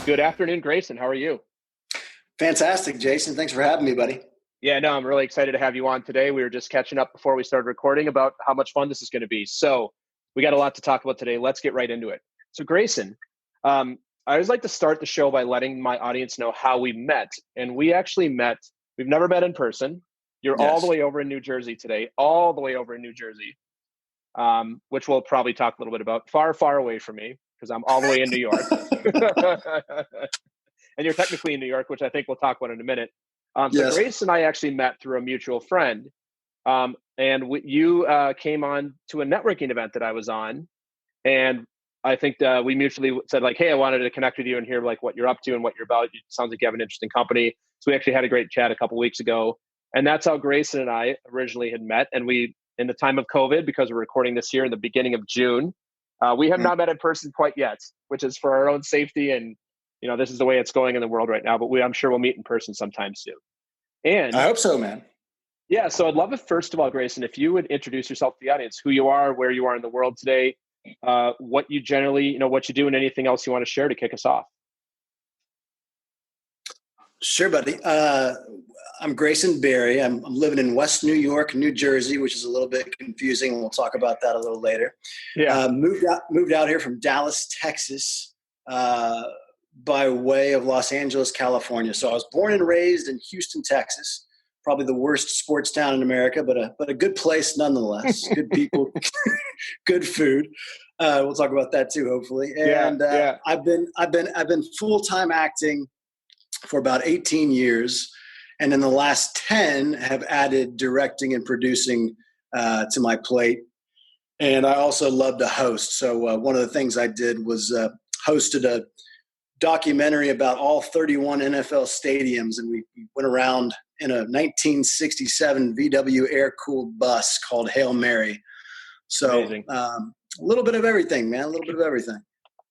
Good afternoon, Grayson. How are you? Fantastic, Jason. Thanks for having me, buddy. Yeah, no, I'm really excited to have you on today. We were just catching up before we started recording about how much fun this is going to be. So we got a lot to talk about today. Let's get right into it. So Grayson, I always like to start the show by letting my audience know how we met. And we actually met, we've never met in person. You're all the Yes. way over in New Jersey today, all the way over in New Jersey, which we'll probably talk a little bit about, far, far away from me because I'm all the way in New York. And you're technically in New York, which I think we'll talk about in a minute. So Yes. Grace and I actually met through a mutual friend. You came on to a networking event that I was on. And I think we mutually said like, hey, I wanted to connect with you and hear like what you're up to and what you're about. It sounds like you have an interesting company. So we actually had a great chat a couple of weeks ago. And that's how Grayson and I originally had met. And we, in the time of COVID, because we're recording this here in the beginning of June, we have not met in person quite yet, which is for our own safety. And, you know, this is the way it's going in the world right now, but I'm sure we'll meet in person sometime soon. And I hope so, man. yeah, so I'd love it, first of all, Grayson, if you would introduce yourself to the audience, who you are, where you are in the world today, what you generally, what you do, and anything else you want to share to kick us off. Sure, buddy. I'm Grayson Berry. I'm living in West New York, New Jersey, which is a little bit confusing. We'll talk about that a little later. Yeah. Moved out here from Dallas, Texas, by way of Los Angeles, California. So I was born and raised in Houston, Texas. Probably the worst sports town in America, but a good place nonetheless. Good people, good food. We'll talk about that too, hopefully. And I've been full-time acting for about 18 years, and in the last 10 have added directing and producing to my plate. And I also love to host. So one of the things I did was hosted a documentary about all 31 NFL stadiums, and we went around in a 1967 VW air-cooled bus called Hail Mary. So a little bit of everything, man, a little bit of everything.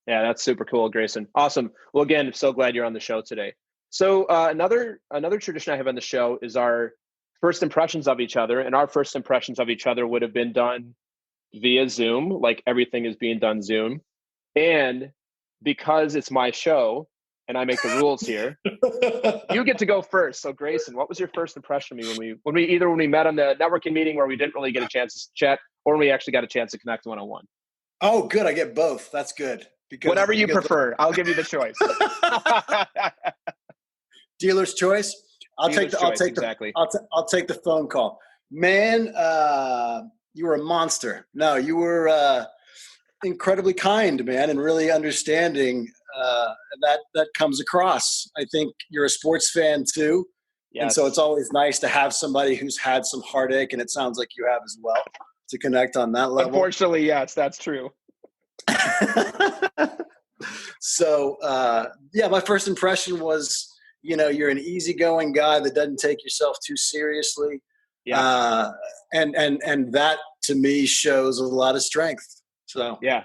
Yeah, that's super cool, Grayson. Awesome. Well, again, so glad you're on the show today. So another tradition I have on the show is our first impressions of each other, and our first impressions of each other would have been done via Zoom, like everything is being done Zoom. And because it's my show and I make the rules here, you get to go first. So Grayson, what was your first impression of me when we met on the networking meeting where we didn't really get a chance to chat, or when we actually got a chance to connect one-on-one? Oh, good. I get both. That's good. Whatever you prefer. I'll give you the choice. Dealer's choice. I'll take the phone call. Man, you were a monster. No, you were incredibly kind, man, and really understanding. That comes across. I think you're a sports fan too. Yes. And so it's always nice to have somebody who's had some heartache, and it sounds like you have as well, to connect on that level. Unfortunately, yes, that's true. So, my first impression was, you're an easygoing guy that doesn't take yourself too seriously. Yeah. And that to me shows a lot of strength. So, yeah.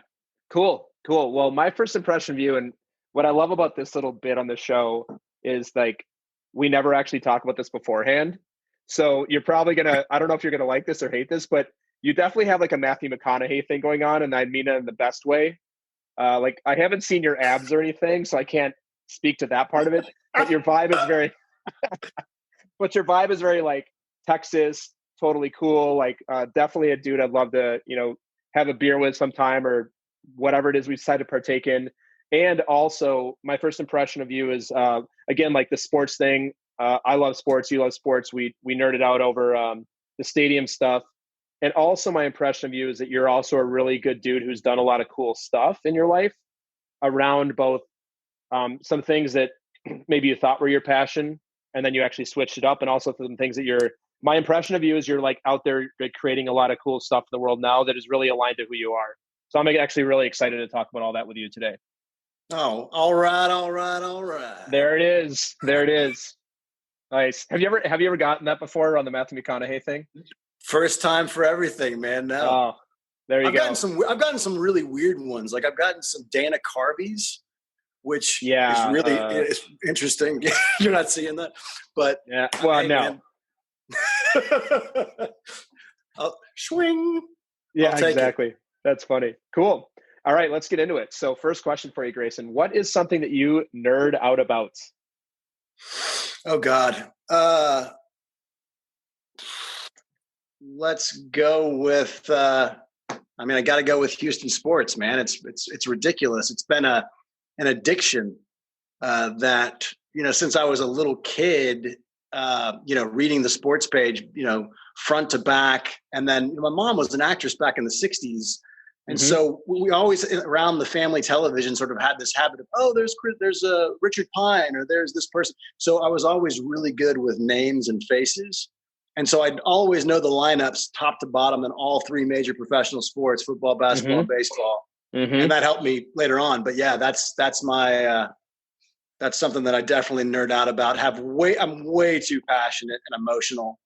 Cool. Well, my first impression of you, and what I love about this little bit on the show is like, we never actually talk about this beforehand. So you're probably I don't know if you're going to like this or hate this, but you definitely have like a Matthew McConaughey thing going on. And I mean it in the best way. Like I haven't seen your abs or anything, so I can't speak to that part of it, but your vibe is very like Texas, totally cool. Like definitely a dude I'd love to, have a beer with sometime, or whatever it is we decide to partake in. And also my first impression of you is, again, like the sports thing. I love sports. You love sports. We nerded out over the stadium stuff. And also my impression of you is that you're also a really good dude who's done a lot of cool stuff in your life around both some things that maybe you thought were your passion, and then you actually switched it up. And also some things that my impression of you is you're like out there creating a lot of cool stuff in the world now that is really aligned to who you are. So I'm actually really excited to talk about all that with you today. Oh, all right. There it is. Nice. Have you ever gotten that before on the Matthew McConaughey thing? First time for everything, man. No. Oh, there you go. I've gotten some really weird ones. Like I've gotten some Dana Carvey's, which is really it's interesting. You're not seeing that, but yeah. Well, no. Swing. Yeah, exactly. That's funny. Cool. All right, let's get into it. So first question for you, Grayson. What is something that you nerd out about? Oh God. Let's go with I got to go with Houston sports, man. It's ridiculous. It's been an addiction that, since I was a little kid, reading the sports page, front to back. And then my mom was an actress back in the 60s. And so we always around the family television sort of had this habit of, oh, there's Richard Pine, or there's this person. So I was always really good with names and faces. And so I'd always know the lineups top to bottom in all three major professional sports: football, basketball, and baseball. And that helped me later on. But yeah, that's my that's something that I definitely nerd out about. I'm way too passionate and emotional.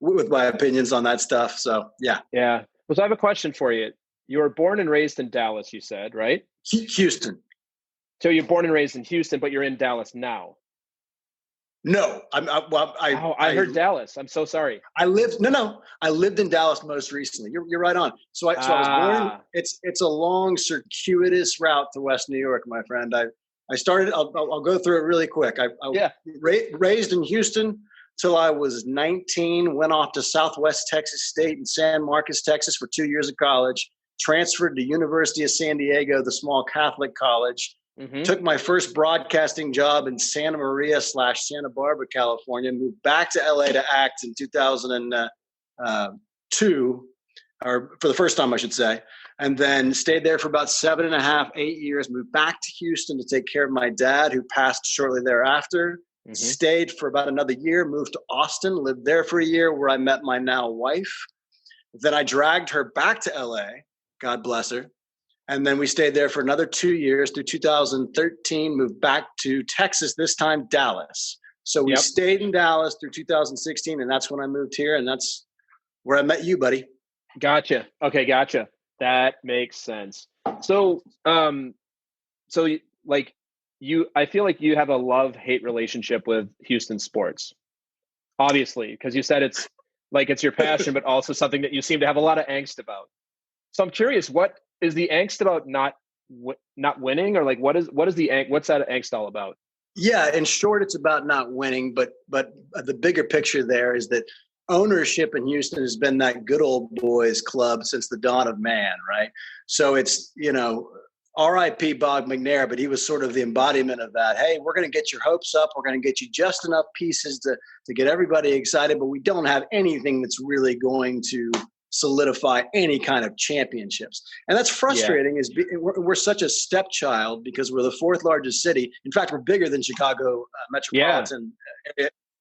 With my opinions on that stuff. So yeah. Yeah. Well, so I have a question for you. You were born and raised in Dallas, you said, right? Houston. So you're born and raised in Houston, but you're in Dallas now. No, I heard Dallas. I'm so sorry. I lived in Dallas most recently. You're right on. So I was born. It's a long, circuitous route to West New York, my friend. I started. I'll go through it really quick. Raised in Houston till I was 19. Went off to Southwest Texas State in San Marcos, Texas, for 2 years of college. Transferred to University of San Diego, the small Catholic college. Took my first broadcasting job in Santa Maria / Santa Barbara, California. Moved back to LA to act in 2002, or for the first time, I should say. And then stayed there for about 7.5, 8 years. Moved back to Houston to take care of my dad, who passed shortly thereafter. Stayed for about another year. Moved to Austin. Lived there for a year, where I met my now wife. Then I dragged her back to LA. God bless her. And then we stayed there for another 2 years through 2013, moved back to Texas, this time Dallas. So we stayed in Dallas through 2016, and that's when I moved here, and that's where I met you, buddy. Gotcha. Okay, gotcha. That makes sense. So, I feel like you have a love-hate relationship with Houston sports, obviously, because you said it's your passion, but also something that you seem to have a lot of angst about. So I'm curious, what is the angst about not winning, or what's that angst all about? Yeah, in short, it's about not winning, but the bigger picture there is that ownership in Houston has been that good old boys club since the dawn of man, right? So it's, R.I.P. Bob McNair, but he was sort of the embodiment of that. Hey, we're going to get your hopes up. We're going to get you just enough pieces to get everybody excited, but we don't have anything that's really going to solidify any kind of championships. And that's frustrating. We're such a stepchild because we're the fourth largest city. In fact, we're bigger than Chicago metropolitan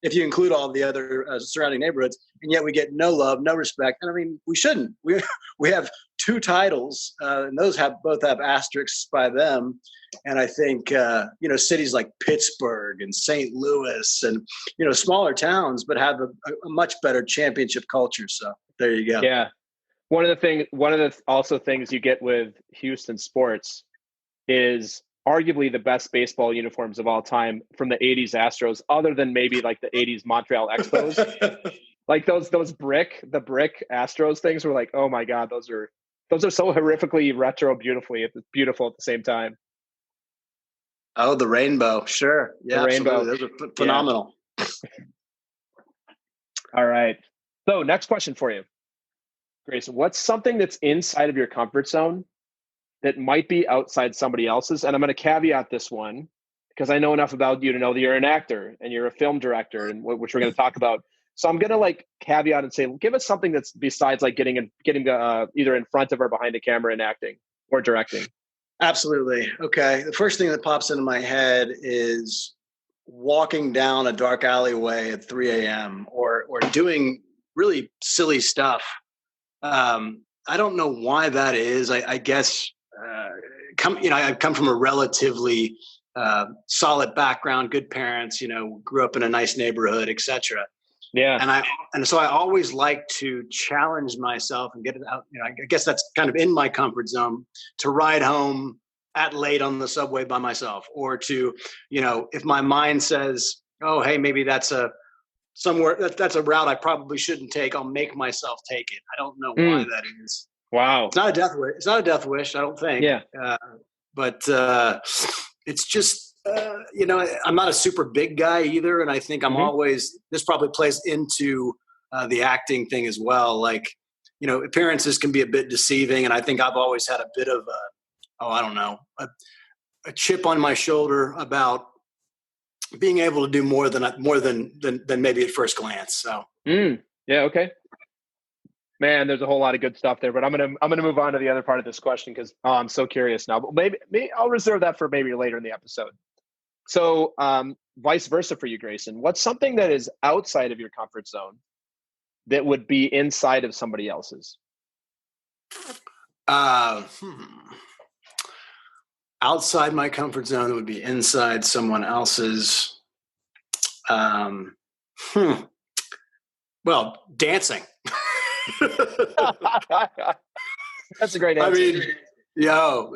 if you include all the other surrounding neighborhoods, and yet we get no love, no respect. And I mean, we shouldn't. We have 2 titles, and those both have asterisks by them. And I think cities like Pittsburgh and St. Louis and smaller towns, but have a much better championship culture. So there you go. Yeah, one of the also things you get with Houston sports is arguably the best baseball uniforms of all time from the 80s Astros, other than maybe the 80s Montreal Expos. those brick Astros things were oh my God, those are so horrifically retro beautiful at the same time. Oh, the rainbow. Sure. Yeah, the rainbow. Those are phenomenal. Yeah. All right. So next question for you, Grayson. What's something that's inside of your comfort zone that might be outside somebody else's? And I'm going to caveat this one because I know enough about you to know that you're an actor and you're a film director, and which we're going to talk about. So I'm going to caveat and say, give us something that's besides getting either in front of or behind a camera and acting or directing. Absolutely. Okay. The first thing that pops into my head is walking down a dark alleyway at 3 a.m. or doing really silly stuff. I don't know why that is. I guess I've come from a relatively solid background, good parents, grew up in a nice neighborhood, etc. Yeah. And so I always like to challenge myself and get it out. I guess that's kind of in my comfort zone, to ride home at late on the subway by myself, or to, if my mind says, oh, hey, maybe that's a route I probably shouldn't take, I'll make myself take it. I don't know why that is. Wow. It's not a death wish. It's not a death wish, I don't think. Yeah. But it's just, I'm not a super big guy either. And I think I'm always, this probably plays into the acting thing as well. Like, appearances can be a bit deceiving. And I think I've always had a bit of a chip on my shoulder about being able to do more than maybe at first glance. So, yeah. Okay. Man, there's a whole lot of good stuff there, but I'm gonna move on to the other part of this question because I'm so curious now. But maybe I'll reserve that for maybe later in the episode. So, vice versa for you, Grayson. What's something that is outside of your comfort zone that would be inside of somebody else's? Outside my comfort zone would be inside someone else's. Well, dancing. That's a great answer. I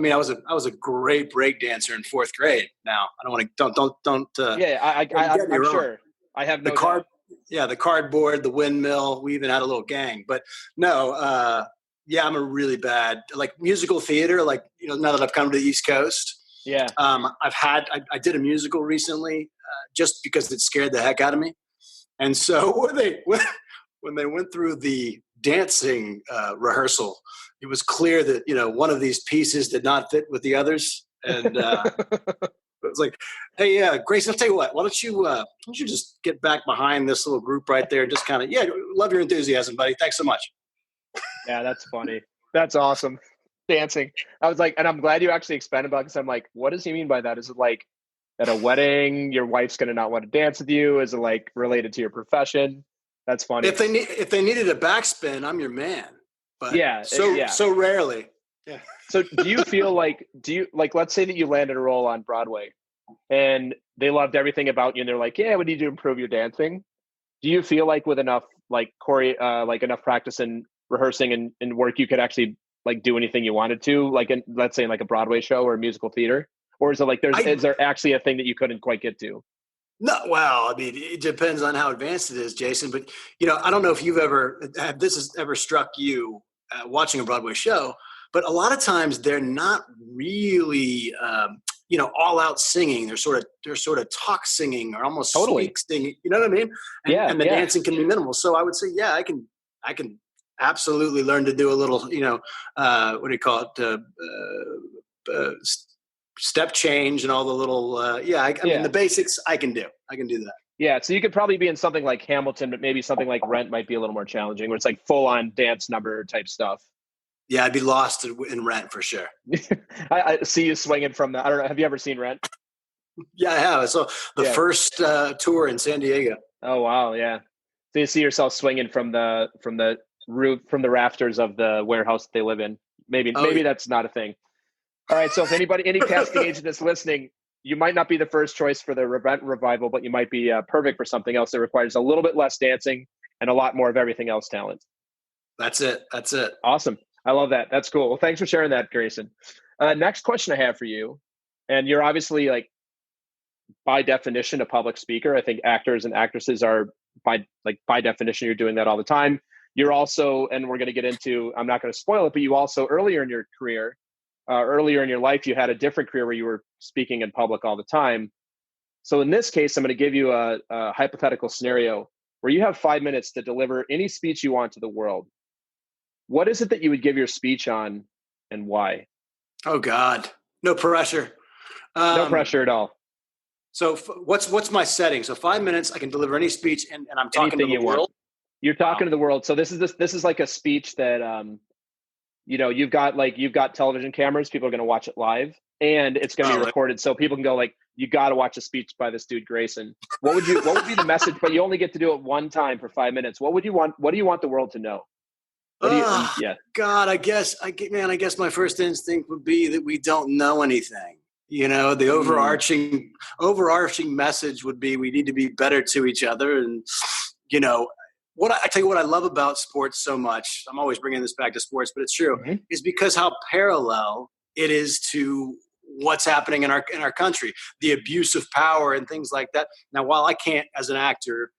mean, I was a great break dancer in fourth grade. Now I don't want to don't. I'm sure. I have no doubt. The cardboard, the windmill. We even had a little gang. But no, I'm a really bad musical theater. Now that I've come to the East Coast, I did a musical recently just because it scared the heck out of me. And so when they went through the dancing rehearsal, it was clear that, one of these pieces did not fit with the others. And it was like, hey, Grayson, I'll tell you what, why don't you just get back behind this little group right there and just kind of, love your enthusiasm, buddy. Thanks so much. Yeah, that's funny. That's awesome. Dancing. I was like, and I'm glad you actually expanded about it because I'm like, what does he mean by that? Is it like at a wedding, your wife's going to not want to dance with you? Is it like related to your profession? That's funny. If they needed a backspin, I'm your man. But so rarely. Yeah. So do you feel like, let's say that you landed a role on Broadway and they loved everything about you and they're like, yeah, we need to improve your dancing. Do you feel like with enough enough practice and rehearsing and work, you could actually do anything you wanted to, let's say in a Broadway show or a musical theater? Or is it is there actually a thing that you couldn't quite get to? No, well, I mean, it depends on how advanced it is, Jason. But I don't know if this has ever struck you watching a Broadway show. But a lot of times they're not really, all out singing. They're sort of talk singing or almost squeak singing. You know what I mean? And the dancing can be minimal. So I would say, I can absolutely learn to do a little, what do you call it? Step change and all the little, I mean, the basics I can do that. Yeah. So you could probably be in something like Hamilton, but maybe something like Rent might be a little more challenging where it's like full on dance number type stuff. Yeah. I'd be lost in Rent for sure. I see you swinging from the, I don't know. Have you ever seen Rent? Yeah, I have. So the first tour in San Diego. Oh, wow. Yeah. So you see yourself swinging from the roof, from the rafters of the warehouse that they live in. Maybe that's not a thing. All right. So if any casting agent is listening, you might not be the first choice for the Rent revival, but you might be perfect for something else that requires a little bit less dancing and a lot more of everything else talent. That's it. Awesome. I love that. That's cool. Well, thanks for sharing that, Grayson. Next question I have for you, and you're obviously by definition a public speaker. I think actors and actresses are by definition, you're doing that all the time. You're also, and we're going to get into, I'm not going to spoil it, but you also earlier in your career, earlier in your life, you had a different career where you were speaking in public all the time. So in this case, I'm going to give you a hypothetical scenario where you have 5 minutes to deliver any speech you want to the world. What is it that you would give your speech on and why? Oh God, no pressure. No pressure at all. So what's my setting? So 5 minutes, I can deliver any speech and I'm talking anything to the world. You're talking to the world. So this is like a speech that, you've got television cameras. People are going to watch it live and it's going to be recorded. So people can go you got to watch a speech by this dude, Grayson. What would be the message? But you only get to do it one time for 5 minutes. What do you want the world to know? God, I guess my first instinct would be that we don't know anything. The overarching message would be we need to be better to each other. And, I tell you what I love about sports so much, I'm always bringing this back to sports, but it's true, is because how parallel it is to what's happening in our country, the abuse of power and things like that. Now, while I can't, as an actor,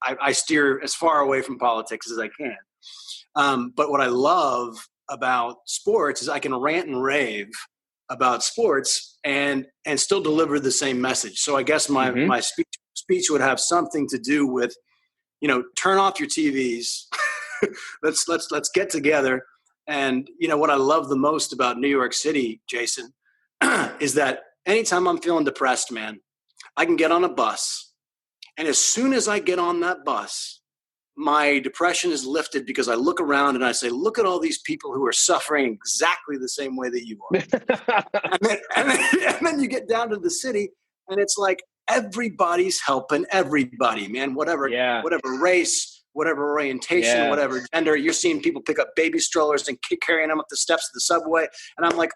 I steer as far away from politics as I can. But what I love about sports is I can rant and rave about sports and still deliver the same message. So I guess my speech would have something to do with, turn off your TVs. let's get together. And what I love the most about New York City, Jason, is that anytime I'm feeling depressed, man, I can get on a bus. And as soon as I get on that bus, my depression is lifted because I look around and I say, look at all these people who are suffering exactly the same way that you are. and then you get down to the city and it's like everybody's helping everybody, man, whatever race, whatever orientation, whatever gender. You're seeing people pick up baby strollers and carrying them up the steps of the subway. And I'm like,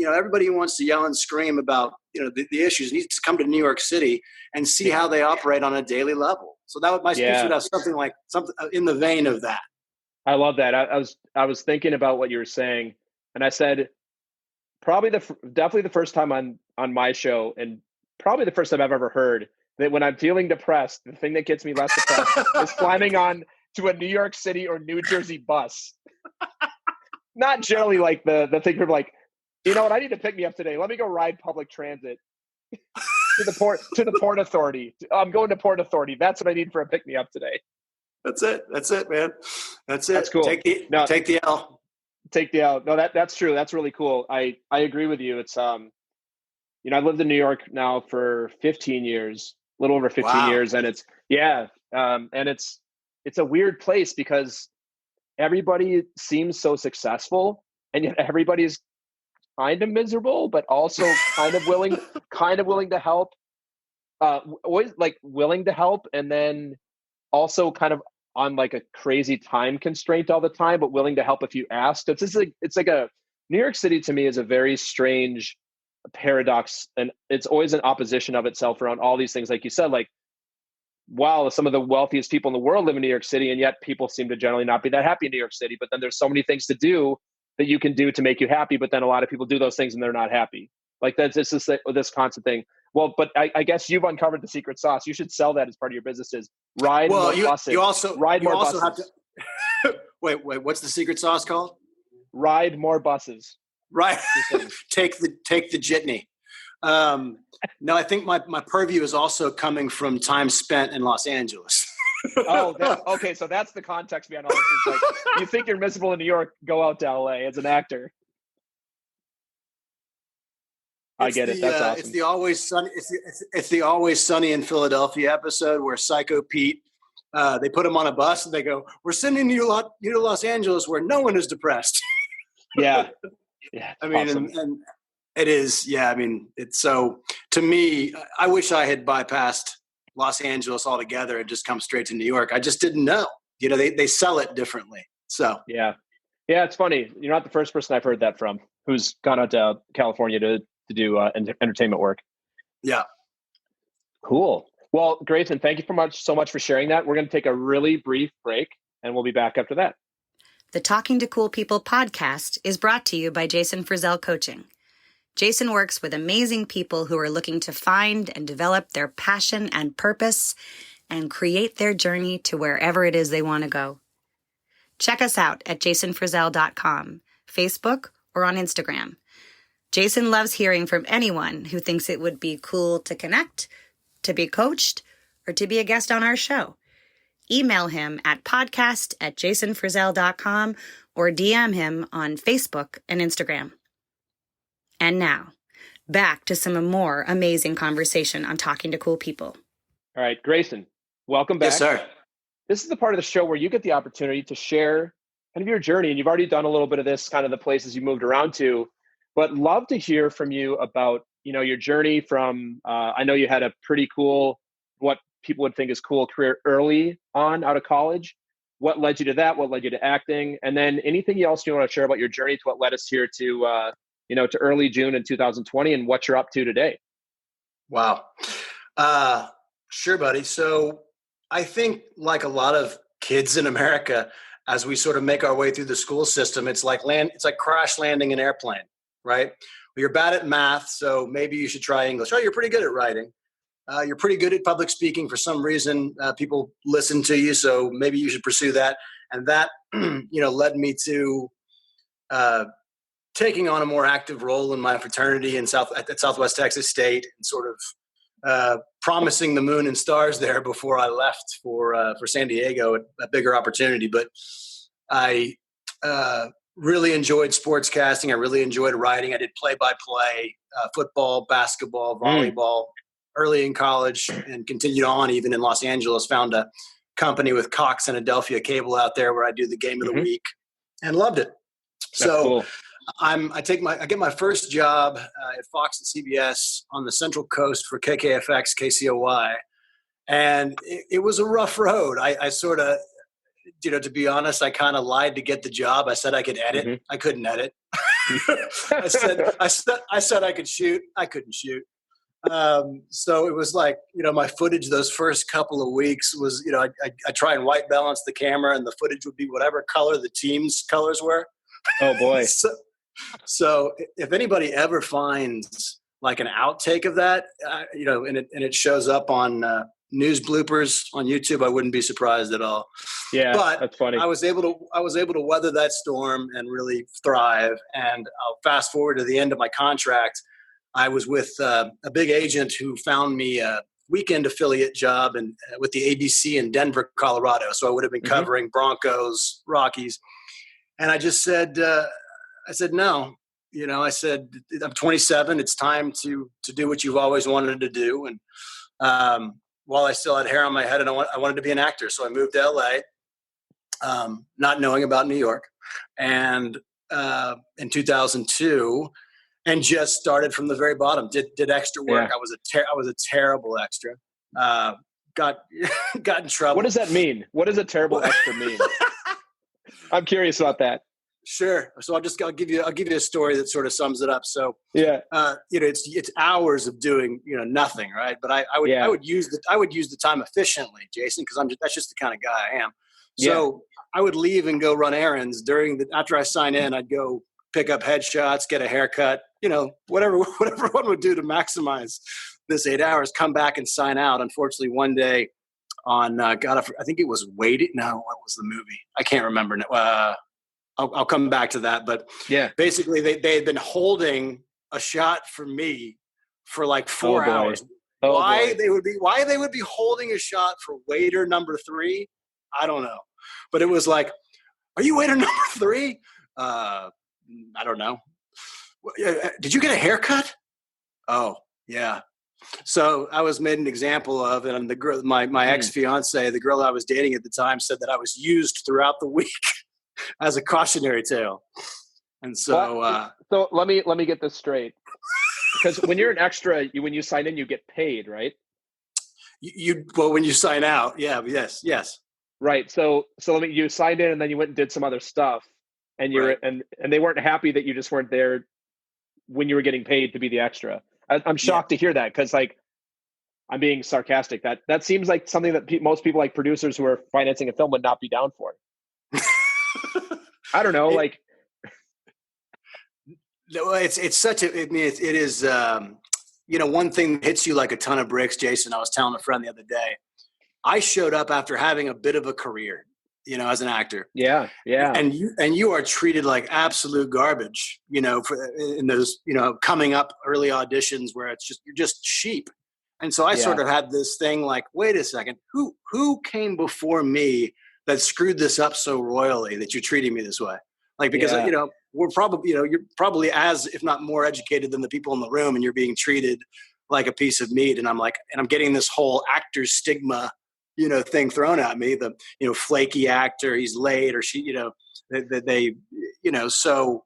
everybody who wants to yell and scream about, the issues needs to come to New York City and see how they operate on a daily level. So my speech would have something in the vein of that. I love that. I was thinking about what you were saying, and I said, definitely the first time on my show, and probably the first time I've ever heard that when I'm feeling depressed, the thing that gets me less depressed is climbing on to a New York City or New Jersey bus. Not generally like the thing of like, you know what, I need to pick me up today. Let me go ride public transit to the Port Authority. I'm going to Port Authority. That's what I need for a pick me up today. That's it, man. That's it. That's cool. Take the L. Take the L. No, that's true. That's really cool. I agree with you. It's I've lived in New York now for 15 years, a little over 15 years, and it's a weird place because everybody seems so successful, and yet everybody's kind of miserable, but also kind of willing to help. Always like willing to help, and then also kind of on like a crazy time constraint all the time, but willing to help if you ask. It's like a New York City to me is a very strange paradox, and it's always an opposition of itself around all these things. Like you said, like, wow, some of the wealthiest people in the world live in New York City, and yet people seem to generally not be that happy in New York City. But then there's so many things to do that you can do to make you happy, but then a lot of people do those things and they're not happy. Like that's just this constant thing. Well, but I guess you've uncovered the secret sauce. You should sell that as part of your business. Is ride more buses. You also buses. have to wait. What's the secret sauce called? Ride more buses. Right. take the jitney. No, I think my purview is also coming from time spent in Los Angeles. Okay. So that's the context behind all this. It's like, you think you're miserable in New York, go out to LA as an actor. I get it. That's awesome. It's the always sunny. It's the Always Sunny in Philadelphia episode where Psycho Pete, they put him on a bus and they go, "We're sending you to Los Angeles where no one is depressed." Yeah. I mean, awesome. and it is. Yeah. I mean, it's so. To me, I wish I had bypassed Los Angeles altogether and just come straight to New York. I just didn't know. They sell it differently. So yeah. It's funny. You're not the first person I've heard that from who's gone out to California to do entertainment work. Yeah. Cool. Well, Grayson, thank you so much for sharing that. We're going to take a really brief break and we'll be back after that. The Talking to Cool People podcast is brought to you by Jason Frizzell Coaching. Jason works with amazing people who are looking to find and develop their passion and purpose and create their journey to wherever it is they want to go. Check us out at jasonfrizzell.com, Facebook, or on Instagram. Jason loves hearing from anyone who thinks it would be cool to connect, to be coached, or to be a guest on our show. Email him at podcast@jasonfrizzell.com or DM him on Facebook and Instagram. And now, back to some more amazing conversation on Talking to Cool People. All right, Grayson, welcome back. Yes, sir. This is the part of the show where you get the opportunity to share kind of your journey, and you've already done a little bit of this, kind of the places you moved around to. But love to hear from you about, your journey from, I know you had a pretty cool, what people would think is cool career early on out of college. What led you to that? What led you to acting? And then anything else you want to share about your journey to what led us here to, to early June in 2020 and what you're up to today. Wow. Sure, buddy. So I think like a lot of kids in America, as we sort of make our way through the school system, it's like crash landing an airplane. Right? Well, you're bad at math, so maybe you should try English. Oh, you're pretty good at writing. You're pretty good at public speaking. For some reason, people listen to you, so maybe you should pursue that. And that led me to taking on a more active role in my fraternity at Southwest Texas State, and sort of promising the moon and stars there before I left for San Diego, a bigger opportunity. But I really enjoyed sportscasting. I really enjoyed writing. I did play-by-play, football, basketball, volleyball, early in college, and continued on even in Los Angeles. Found a company with Cox and Adelphia Cable out there where I do the game of the week, and loved it. So cool. I get my first job at Fox and CBS on the Central Coast for KKFX, KCOY. And it was a rough road. I sort of, to be honest, I kind of lied to get the job. I said I could edit. I couldn't edit. I said I could shoot. I couldn't shoot. So it was like, my footage those first couple of weeks was, I try and white balance the camera, and the footage would be whatever color the team's colors were. Oh boy. So if anybody ever finds like an outtake of that, and it shows up on news bloopers on YouTube, I wouldn't be surprised at all. Yeah, but that's funny. I was able to weather that storm and really thrive. And I'll fast forward to the end of my contract. I was with a big agent who found me a weekend affiliate job and with the ABC in Denver, Colorado. So I would have been covering Broncos, Rockies. And I just said, no. I said, I'm 27. It's time to do what you've always wanted to do. And while I still had hair on my head, and I wanted to be an actor. So I moved to LA, not knowing about New York. And in 2002, and just started from the very bottom. Did extra work. Yeah. I was a terrible extra. Got in trouble. What does that mean? What does a terrible extra mean? I'm curious about that. Sure. So I'll give you a story that sort of sums it up. So yeah, it's hours of doing nothing, right? But I would use the time efficiently, Jason, because that's just the kind of guy I am. So I would leave and go run errands after I sign in. I'd go pick up headshots, get a haircut, whatever one would do to maximize this 8 hours. Come back and sign out. Unfortunately, one day on I think it was Waiting. No, what was the movie? I can't remember. I'll come back to that. But yeah, basically they had been holding a shot for me for like 4 hours. Why they would be holding a shot for waiter number 3? I don't know. But it was like, are you waiter number 3? I don't know. Did you get a haircut? Oh, yeah. So I was made an example of, and the girl, my ex-fiance, the girl I was dating at the time, said that I was used throughout the week as a cautionary tale. And so, so let me get this straight, because when you're an extra, when you sign in, you get paid, right? When you sign out, yes. Right. So you signed in, and then you went and did some other stuff, and and they weren't happy that you just weren't there when you were getting paid to be the extra. I'm shocked to hear that, because I'm being sarcastic. That seems like something that most people, like producers who are financing a film, would not be down for. I don't know. It's such a. I mean, it is. One thing that hits you like a ton of bricks, Jason. I was telling a friend the other day. I showed up after having a bit of a career, as an actor. Yeah. And you are treated like absolute garbage, in those, coming up early auditions where you're just sheep. And so I sort of had this thing like, wait a second, who came before me that screwed this up so royally that you're treating me this way? Like, because, we're probably, you're probably as, if not more educated than the people in the room, and you're being treated like a piece of meat. And I'm like, I'm getting this whole actor stigma, thing thrown at me, the, flaky actor, he's late, or she, they so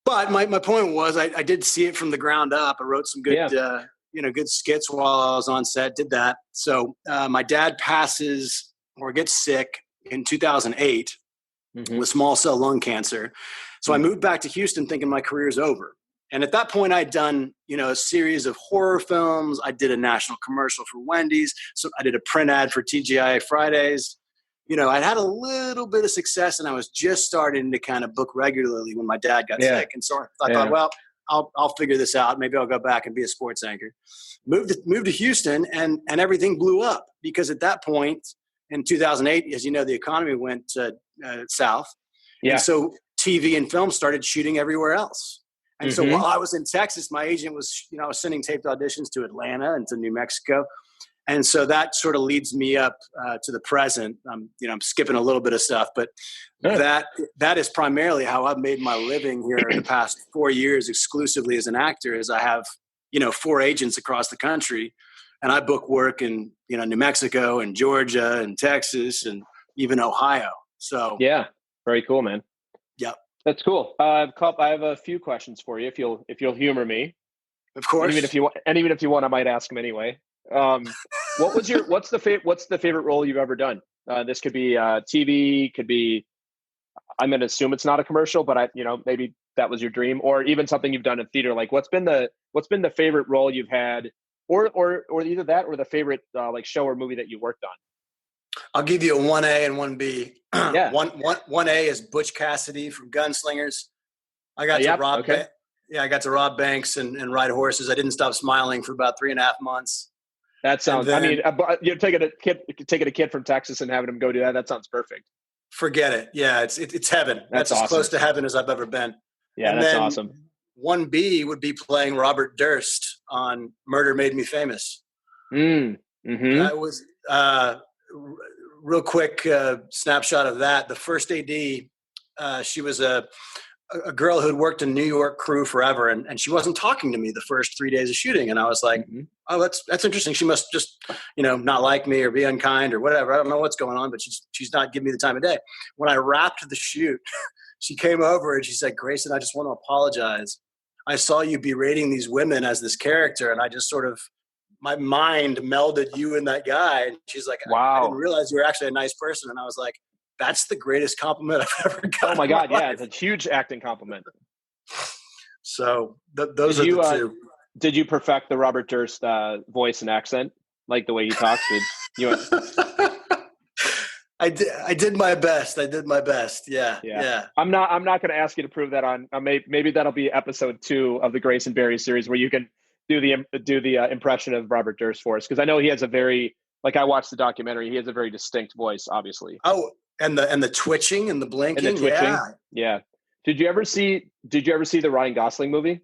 but my point was, I did see it from the ground up. I wrote some good, good skits while I was on set, did that. So my dad passes or gets sick in 2008 with small cell lung cancer. So I moved back to Houston thinking my career's over. And at that point, I'd done, a series of horror films. I did a national commercial for Wendy's. So I did a print ad for TGI Fridays. I'd had a little bit of success, and I was just starting to kind of book regularly when my dad got sick. And so I thought, well, I'll figure this out. Maybe I'll go back and be a sports anchor. Moved to Houston, and everything blew up, because at that point, in 2008, as you know, the economy went south. Yeah. And so TV and film started shooting everywhere else. And so while I was in Texas, my agent was, I was sending taped auditions to Atlanta and to New Mexico. And so that sort of leads me up to the present. I'm skipping a little bit of stuff, but that is primarily how I've made my living here the past 4 years exclusively as an actor. Is I have 4 agents across the country, and I book work in New Mexico and Georgia and Texas and even Ohio. So yeah, very cool, man. Yep, that's cool. I have a few questions for you if you'll humor me. Of course. Even if you want, I might ask them anyway. What's the favorite role you've ever done? This could be TV, could be, I'm going to assume it's not a commercial, but maybe that was your dream, or even something you've done in theater. Like what's been the favorite role you've had, or either that or the favorite like show or movie that you worked on? I'll give you a 1A and 1B. Yeah. 1A is Butch Cassidy from Gunslingers. I got to rob. Okay. I got to rob banks and ride horses. I didn't stop smiling for about 3.5 months. That sounds. You're taking a kid from Texas and having him go do that. That sounds perfect. Forget it. Yeah, it's heaven. That's awesome. As close to heaven as I've ever been. Yeah, and that's awesome. 1B would be playing Robert Durst on Murder Made Me Famous. That was real quick snapshot of that. The first AD, she was a girl who had worked in New York crew forever, and she wasn't talking to me the first 3 days of shooting. And I was like, oh, that's interesting. She must just, not like me or be unkind or whatever. I don't know what's going on, but she's not giving me the time of day. When I wrapped the shoot, she came over and she said, Grayson, I just want to apologize. I saw you berating these women as this character, and I just sort of, my mind melded you and that guy. And she's like, wow, I didn't realize you were actually a nice person. And I was like, that's the greatest compliment I've ever gotten. Oh my God. Yeah. It's a huge acting compliment. So those are the two. Did you perfect the Robert Durst voice and accent? Like the way he talks? I did my best. Yeah. I'm not going to ask you to prove that on, maybe that'll be episode 2 of the Grayson Barry series where you can do the impression of Robert Durst for us. Cause I know he has a very, like I watched the documentary, he has a very distinct voice, obviously. Oh, and the twitching and the blinking. And the twitching. Yeah. Did you ever see the Ryan Gosling movie?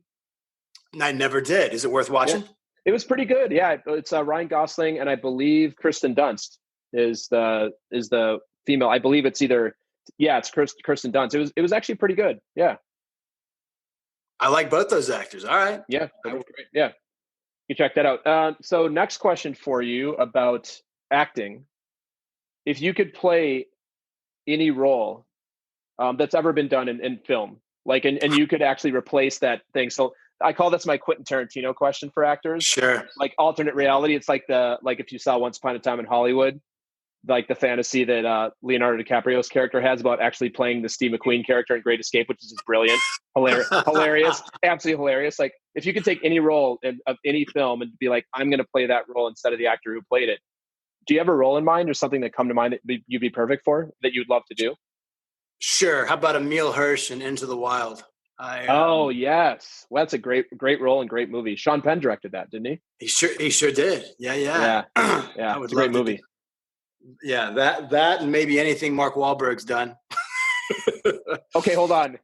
I never did. Is it worth watching? Yeah. It was pretty good. Yeah. It's Ryan Gosling, and I believe Kirsten Dunst is the female. I believe it's it's Kirsten Dunst. It was actually pretty good. Yeah. I like both those actors. All right. Yeah. Yeah. You check that out. So next question for you about acting. If you could play any role that's ever been done in film, like, and you could actually replace that thing. So I call this my Quentin Tarantino question for actors. Sure. Like alternate reality. It's like if you saw Once Upon a Time in Hollywood, like the fantasy that Leonardo DiCaprio's character has about actually playing the Steve McQueen character in Great Escape, which is just brilliant, hilarious, absolutely hilarious. Like if you could take any role of any film and be like, I'm going to play that role instead of the actor who played it. Do you have a role in mind or something that come to mind that you'd be perfect for, that you'd love to do? Sure. How about Emil Hirsch in Into the Wild? Oh yes, well, that's a great role and great movie. Sean Penn directed that, didn't he? He sure did. Yeah. Yeah. It's a great movie. Yeah, that and maybe anything Mark Wahlberg's done. Okay, hold on.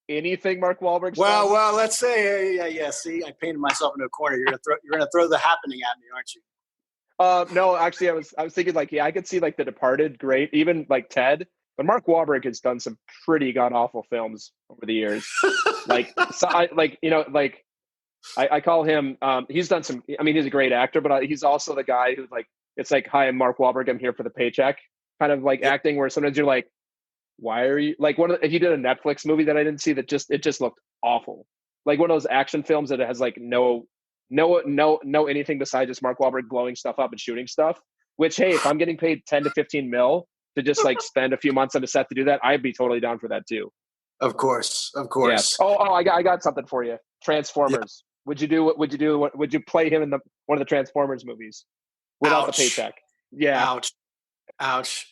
Anything Mark Wahlberg's done? Well, let's say, yeah. See, I painted myself into a corner. You're gonna throw The Happening at me, aren't you? No, actually, I was thinking like, yeah, I could see like The Departed, great, even like Ted. But Mark Wahlberg has done some pretty god awful films over the years. I call him. He's done some. I mean, he's a great actor, but he's also the guy who's like, it's like, hi, I'm Mark Wahlberg. I'm here for the paycheck. Kind of like acting where sometimes you're like, why are you like he did a Netflix movie that I didn't see that it just looked awful. Like one of those action films that it has like no anything besides just Mark Wahlberg blowing stuff up and shooting stuff. Which, hey, if I'm getting paid 10 to 15 mil to just like spend a few months on a set to do that, I'd be totally down for that too. Of course. Yeah. Oh, I got something for you. Transformers. Yeah. Would you play him in one of the Transformers movies without the paycheck? Yeah. Ouch.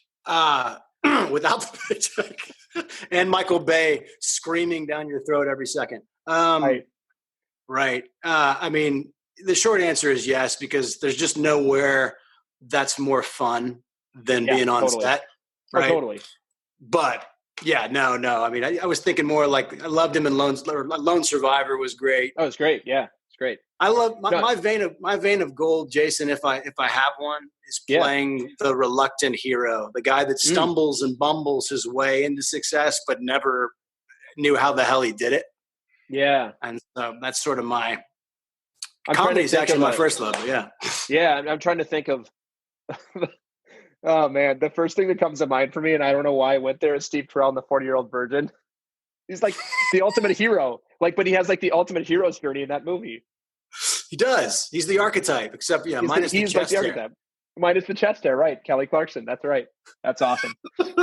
Without the paycheck. And Michael Bay screaming down your throat every second. Right. I mean, the short answer is yes, because there's just nowhere that's more fun than being on totally. set. Oh, Right. totally. But yeah, no. I mean, I was thinking more like I loved him in Lone Survivor was great. Oh, it's great. Yeah, it's great. I love my vein of gold, Jason. If I have one, is playing the reluctant hero, the guy that stumbles and bumbles his way into success, but never knew how the hell he did it. Yeah, and so that's sort of my comedy is actually my first love. Yeah, I'm trying to think of. Oh man, the first thing that comes to mind for me, and I don't know why I went there, is Steve Carell in The 40-Year-Old Virgin. He's like the ultimate hero, but he has like the ultimate hero's journey in that movie. He does. He's the archetype, except minus the chest hair. Minus the chest hair, right? Kelly Clarkson. That's right. That's awesome.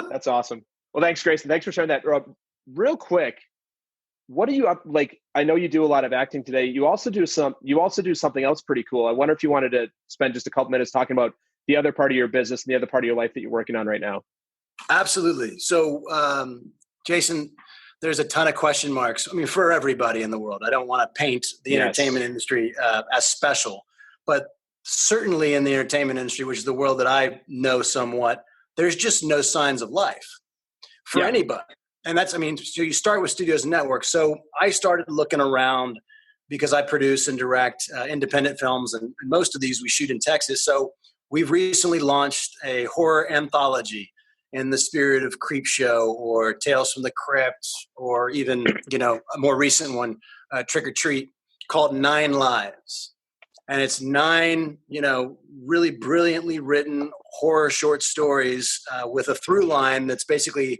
That's awesome. Well, thanks, Grayson. Thanks for sharing that. Real quick, what are you up like? I know you do a lot of acting today. You also do something else pretty cool. I wonder if you wanted to spend just a couple minutes talking about the other part of your business and the other part of your life that you're working on right now. Absolutely. So, Jason, there's a ton of question marks. I mean, for everybody in the world. I don't want to paint the entertainment industry as special, but certainly in the entertainment industry, which is the world that I know somewhat, there's just no signs of life for anybody. And so you start with studios and networks. So I started looking around because I produce and direct independent films, and most of these we shoot in Texas. So we've recently launched a horror anthology in the spirit of Creepshow or Tales from the Crypt, or even, a more recent one, Trick or Treat, called 9 Lives. And it's 9, really brilliantly written horror short stories with a through line that's basically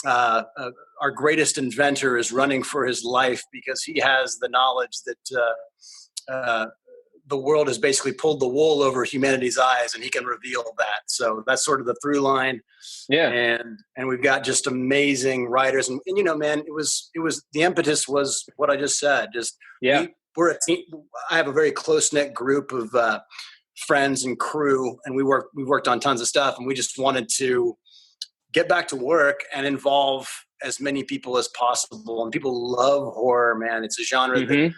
our greatest inventor is running for his life because he has the knowledge that the world has basically pulled the wool over humanity's eyes, and he can reveal that. So that's sort of the through line. Yeah. And we've got just amazing writers, and man, it was the impetus was what I just said. We're a team. I have a very close knit group of friends and crew, and we've worked on tons of stuff, and we just wanted to get back to work and involve as many people as possible. And people love horror, man. It's a genre that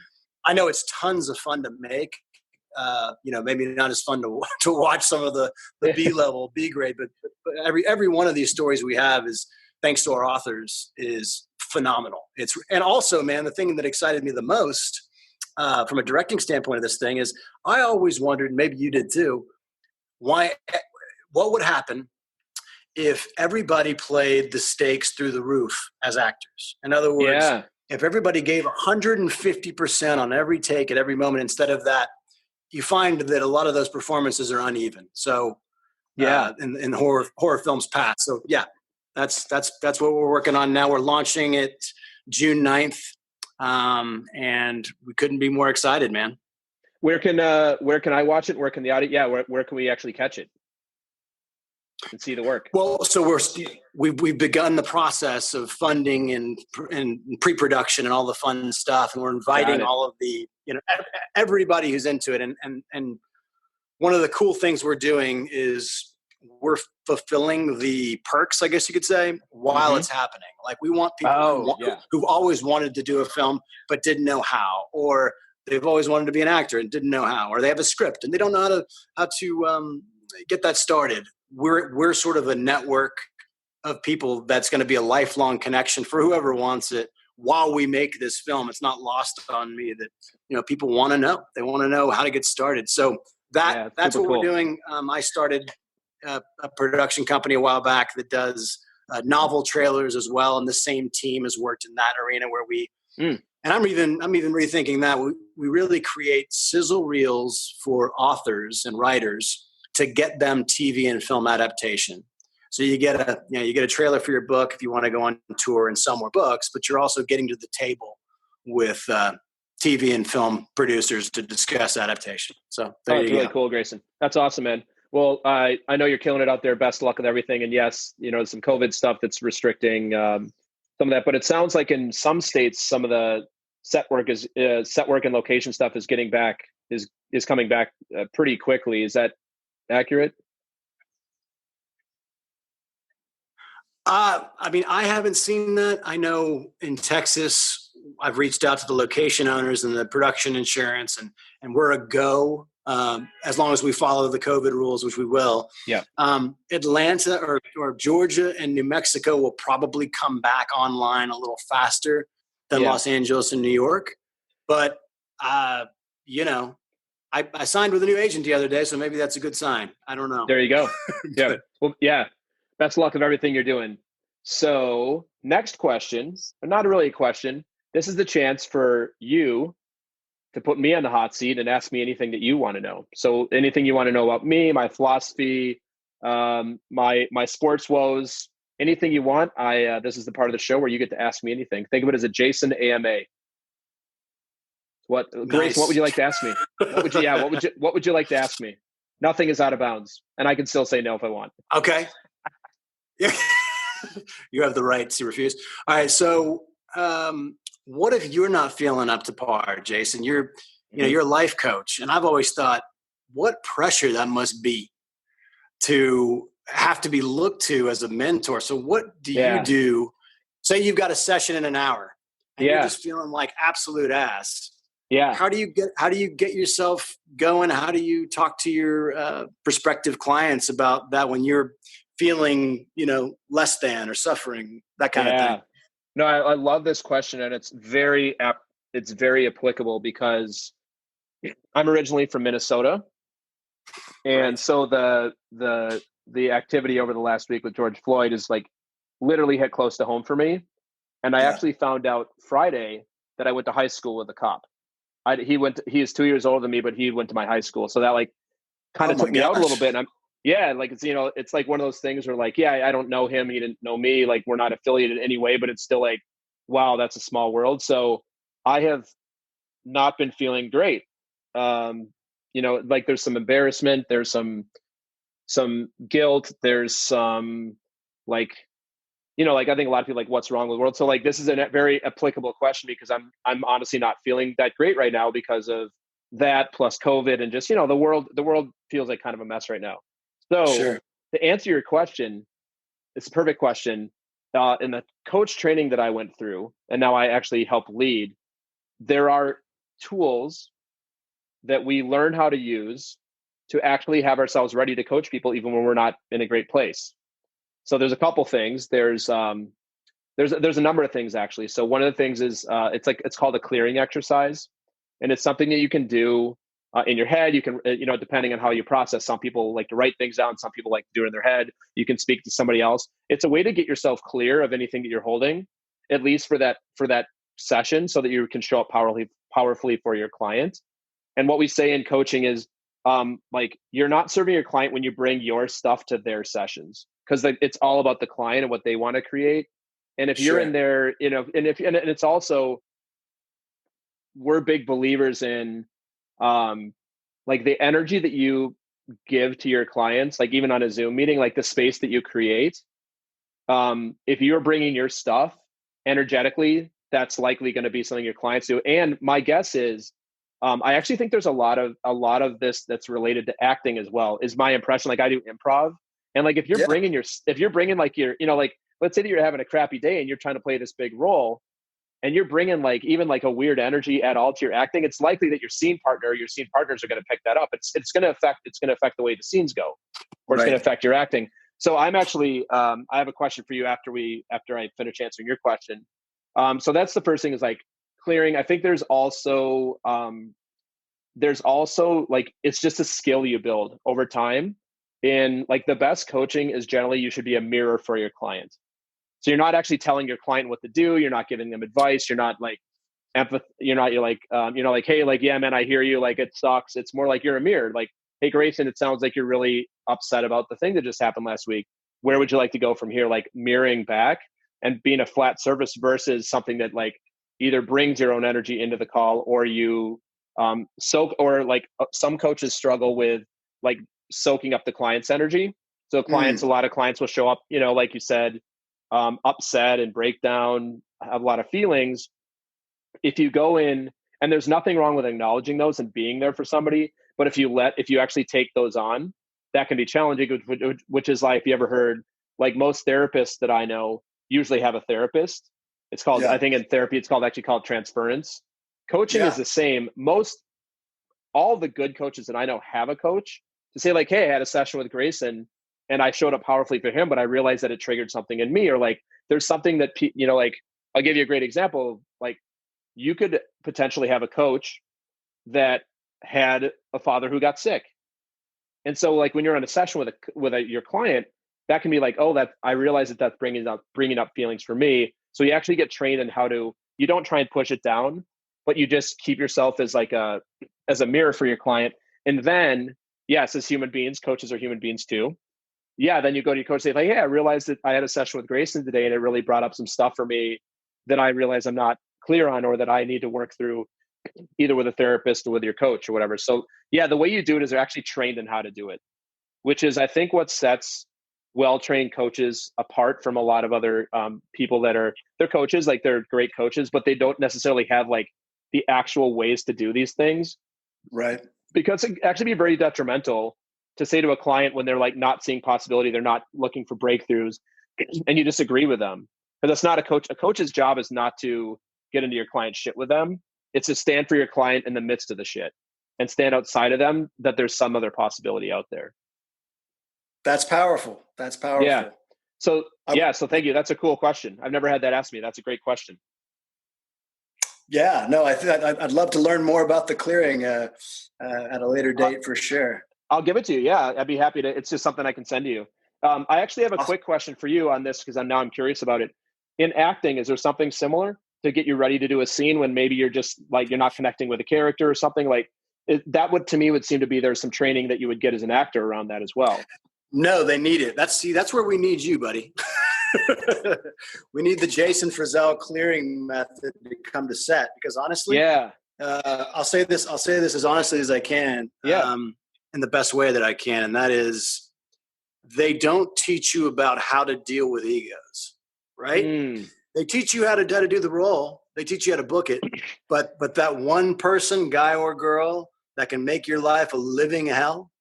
I know it's tons of fun to make. Maybe not as fun to watch some of the B-level, B-grade, but every one of these stories we have is, thanks to our authors, is phenomenal. And also, man, the thing that excited me the most from a directing standpoint of this thing is I always wondered, maybe you did too, what would happen if everybody played the stakes through the roof as actors? In other words, if everybody gave 150% on every take at every moment, instead of that, you find that a lot of those performances are uneven. So in horror films past. So that's what we're working on now. We're launching it June 9th. And we couldn't be more excited, man. Where can I watch it? Where can the audience, where can we actually catch it and see the work? Well, so we've begun the process of funding and pre-production and all the fun stuff, and we're inviting all of the everybody who's into it. And one of the cool things we're doing is we're fulfilling the perks, I guess you could say, while it's happening. Like we want people who've always wanted to do a film but didn't know how, or they've always wanted to be an actor and didn't know how, or they have a script and they don't know how to get that started. We're sort of a network of people that's going to be a lifelong connection for whoever wants it while we make this film. It's not lost on me that people want to know. They want to know how to get started. So that's what we're doing. I started a production company a while back that does novel trailers as well, and the same team has worked in that arena where we and I'm even rethinking that we really create sizzle reels for authors and writers to get them TV and film adaptation. So you get a trailer for your book if you want to go on tour and sell more books, but you're also getting to the table with TV and film producers to discuss adaptation. So that's really cool, Grayson. That's awesome, man. Well, I know you're killing it out there. Best of luck with everything. And yes, some COVID stuff that's restricting some of that. But it sounds like in some states, some of the set work and location stuff is getting back, is coming back pretty quickly. Is that accurate? I haven't seen that. I know in Texas, I've reached out to the location owners and the production insurance, and we're a go as long as we follow the COVID rules, which we will. Yeah. Atlanta or Georgia and New Mexico will probably come back online a little faster than Los Angeles and New York. But, you know, I signed with a new agent the other day, so maybe that's a good sign. I don't know. There you go. Yeah. Well, yeah. Best of luck of everything you're doing. So next question, but not really a question. This is the chance for you to put me on the hot seat and ask me anything that you want to know. So anything you want to know about me, my philosophy, my sports woes, anything you want. This is the part of the show where you get to ask me anything. Think of it as a Jason AMA. Grayson, what would you like to ask me? What would you like to ask me? Nothing is out of bounds, and I can still say no if I want. Okay. You have the right to refuse. All right. So, what if you're not feeling up to par, Jason? You're a life coach, and I've always thought, what pressure that must be to have to be looked to as a mentor. So, what do you do? Say you've got a session in an hour, and you're just feeling like absolute ass. Yeah. How do you get yourself going? How do you talk to your prospective clients about that when you're feeling, less than or suffering, that kind of thing? No, I love this question, and it's very applicable because I'm originally from Minnesota, and so the activity over the last week with George Floyd is like literally hit close to home for me. And I actually found out Friday that I went to high school with a cop. He is 2 years older than me, but he went to my high school. So that like kind of took me out a little bit. And it's like one of those things where like, I don't know him. He didn't know me. Like we're not affiliated in any way, but it's still like, wow, that's a small world. So I have not been feeling great. Like there's some embarrassment, there's some guilt, there's some like I think a lot of people like, what's wrong with the world? So like, this is a very applicable question because I'm honestly not feeling that great right now because of that plus COVID and just, the world feels like kind of a mess right now. So to answer your question, it's a perfect question. In the coach training that I went through, and now I actually help lead, there are tools that we learn how to use to actually have ourselves ready to coach people even when we're not in a great place. So there's a couple things. There's a number of things actually. So one of the things is it's called a clearing exercise, and it's something that you can do in your head. You can depending on how you process. Some people like to write things down. Some people like to do it in their head. You can speak to somebody else. It's a way to get yourself clear of anything that you're holding, at least for that session, so that you can show up powerfully for your client. And what we say in coaching is like you're not serving your client when you bring your stuff to their sessions, because it's all about the client and what they want to create. And if you're in there, and it's also, we're big believers in like the energy that you give to your clients, like even on a Zoom meeting, like the space that you create. If you're bringing your stuff energetically, that's likely going to be something your clients do. And my guess is, I actually think there's a lot of this that's related to acting as well, is my impression. Like I do improv, and like if you're bringing like your, like let's say that you're having a crappy day and you're trying to play this big role, and you're bringing like even like a weird energy at all to your acting, it's likely that your scene partner or your scene partners are going to pick that up. It's going to affect the way the scenes go, or it's going to affect your acting. So I'm actually I have a question for you after I finish answering your question. So that's the first thing, is like clearing. I think there's also like, it's just a skill you build over time. In like the best coaching is generally you should be a mirror for your client. So you're not actually telling your client what to do. You're not giving them advice. You're not like you're like, hey, like, yeah, man, I hear you. Like, it sucks. It's more like you're a mirror. Like, hey, Grayson, it sounds like you're really upset about the thing that just happened last week. Where would you like to go from here? Like mirroring back and being a flat surface versus something that like either brings your own energy into the call, or you some coaches struggle with like soaking up the client's energy. So a lot of clients will show up, like you said, upset and break down, have a lot of feelings. If you go in, and there's nothing wrong with acknowledging those and being there for somebody, but if you actually take those on, that can be challenging, which is like, if you ever heard, like most therapists that I know usually have a therapist. It's called, I think in therapy, it's called transference. Coaching is the same. all the good coaches that I know have a coach to say like, hey, I had a session with Grayson and I showed up powerfully for him, but I realized that it triggered something in me, or like there's something that, like I'll give you a great example. Like you could potentially have a coach that had a father who got sick. And so like when you're in a session with your client, that can be like, oh, that I realize that that's bringing up feelings for me. So you actually get trained in how to, you don't try and push it down, but you just keep yourself as like as a mirror for your client. And then, yes, as human beings, coaches are human beings too. Yeah, then you go to your coach and say like, hey, I realized that I had a session with Grayson today and it really brought up some stuff for me that I realize I'm not clear on, or that I need to work through either with a therapist or with your coach or whatever. So yeah, the way you do it is they're actually trained in how to do it, which is I think what sets well-trained coaches apart from a lot of other people that they're coaches, like they're great coaches, but they don't necessarily have like the actual ways to do these things. Right. Because it actually be very detrimental to say to a client when they're like not seeing possibility, they're not looking for breakthroughs, and you disagree with them. Because that's not a coach. A coach's job is not to get into your client's shit with them. It's to stand for your client in the midst of the shit and stand outside of them, that there's some other possibility out there. That's powerful. That's powerful. Yeah. So thank you. That's a cool question. I've never had that asked me. That's a great question. Yeah, no, I'd love to learn more about the clearing at a later date for sure. I'll give it to you. Yeah, I'd be happy to. It's just something I can send to you. I actually have a quick question for you on this because I'm curious about it. In acting, is there something similar to get you ready to do a scene when maybe you're just like, you're not connecting with a character or something like that? To me would seem to be there's some training that you would get as an actor around that as well. No, they need it. That's where we need you, buddy. We need the Jason Frizzell clearing method to come to set, because honestly, I'll say this as honestly as I can, in the best way that I can. And that is, they don't teach you about how to deal with egos, right? They teach you how to do the role. They teach you how to book it. But that one person, guy or girl, that can make your life a living hell,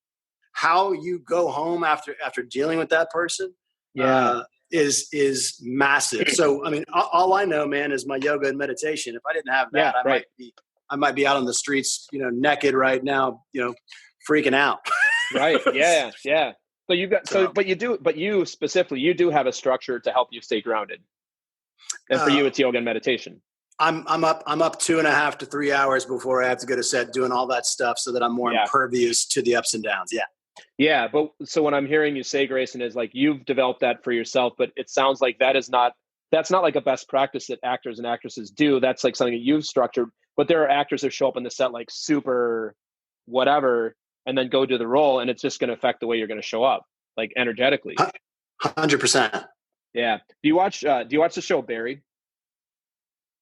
how you go home after dealing with that person, is massive. So, I mean, all I know, man, is my yoga and meditation. If I didn't have that, I might be out on the streets, naked right now, freaking out. Right. Yeah. Yeah. But you specifically, you do have a structure to help you stay grounded. And for you, it's yoga and meditation. I'm up 2.5 to 3 hours before I have to go to set doing all that stuff so that I'm more impervious to the ups and downs. Yeah. Yeah. But so what I'm hearing you say, Grayson, is like you've developed that for yourself, but it sounds like that's not like a best practice that actors and actresses do. That's like something that you've structured, but there are actors that show up on the set like super whatever, and then go do the role, and it's just going to affect the way you're going to show up, like energetically. 100%. Yeah. Do you watch the show Barry?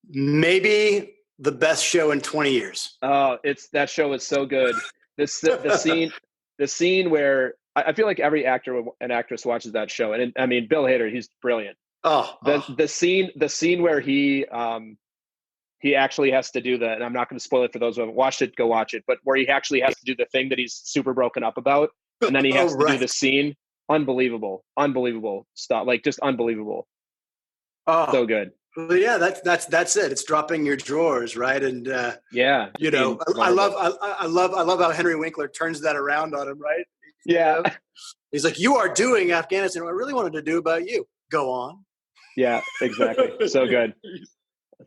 Maybe the best show in 20 years. Oh, that show is so good. The scene where I feel like every actor and actress watches that show. And I mean, Bill Hader, he's brilliant. The scene where he actually has to do and I'm not going to spoil it for those who haven't watched it, go watch it, but where he actually has to do the thing that he's super broken up about. And then he has to do the scene. Unbelievable stuff. Like just unbelievable. Oh, so good. Well, yeah, that's it. It's dropping your drawers, right? And I love how Henry Winkler turns that around on him, right? Yeah, he's like, "You are doing Afghanistan what I really wanted to do about you. Go on." Yeah, exactly. So good,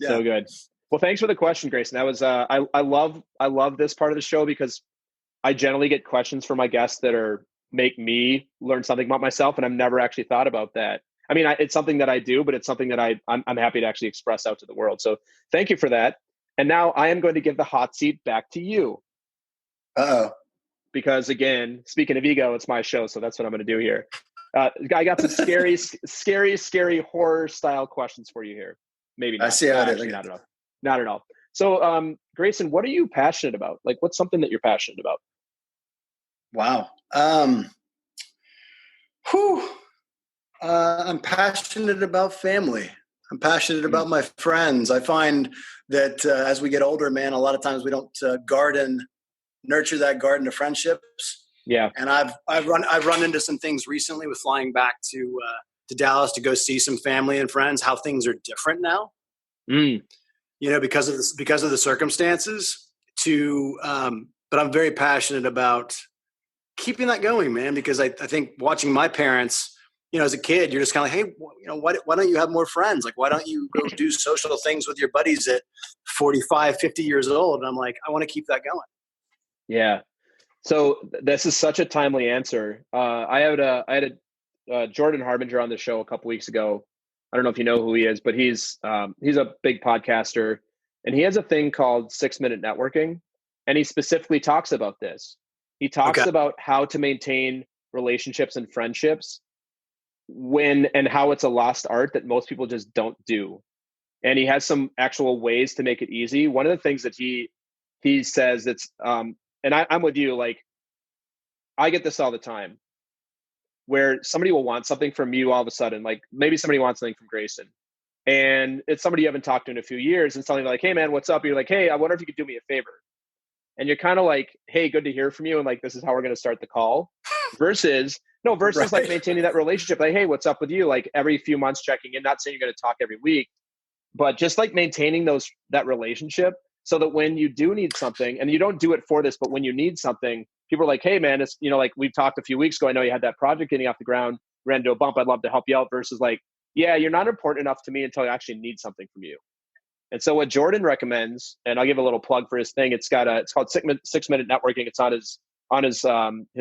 so good. Well, thanks for the question, Grayson. That was I love this part of the show because I generally get questions from my guests that make me learn something about myself, and I've never actually thought about that. I mean, it's something that I do, but it's something that I'm happy to actually express out to the world. So thank you for that. And now I am going to give the hot seat back to you. Uh-oh. Because again, speaking of ego, it's my show. So that's what I'm going to do here. I got some scary horror style questions for you here. Maybe not. I see how it is. Not at all. So Grayson, what are you passionate about? Like what's something that you're passionate about? Wow. I'm passionate about family. I'm passionate about my friends. I find that as we get older, man, a lot of times we don't nurture that garden of friendships. Yeah. And I've run into some things recently with flying back to Dallas to go see some family and friends, how things are different now. Because of the circumstances, to but I'm very passionate about keeping that going, man, because I think watching my parents, as a kid, you're just kind of like, hey, why don't you have more friends? Like, why don't you go do social things with your buddies at 45, 50 years old? And I'm like, I want to keep that going. Yeah. So this is such a timely answer. I had a Jordan Harbinger on the show a couple weeks ago. I don't know if you know who he is, but he's a big podcaster, and he has a thing called 6-minute networking. And he specifically talks about this. He talks about how to maintain relationships and friendships and how it's a lost art that most people just don't do. And he has some actual ways to make it easy. One of the things that he says that's, and I'm with you, like, I get this all the time where somebody will want something from you all of a sudden, like maybe somebody wants something from Grayson, and it's somebody you haven't talked to in a few years, and something like, hey man, what's up? You're like, hey, I wonder if you could do me a favor. And you're kind of like, hey, good to hear from you. And like, this is how we're going to start the call versus right. Like maintaining that relationship. Like, hey, what's up with you? Like every few months checking in, not saying you're going to talk every week, but just like maintaining that relationship so that when you do need something, and you don't do it for this, but when you need something, people are like, hey man, it's, like we've talked a few weeks ago. I know you had that project getting off the ground, ran into a bump. I'd love to help you out versus like, yeah, you're not important enough to me until I actually need something from you. And so what Jordan recommends, and I'll give a little plug for his thing. It's called 6-minute networking. It's on his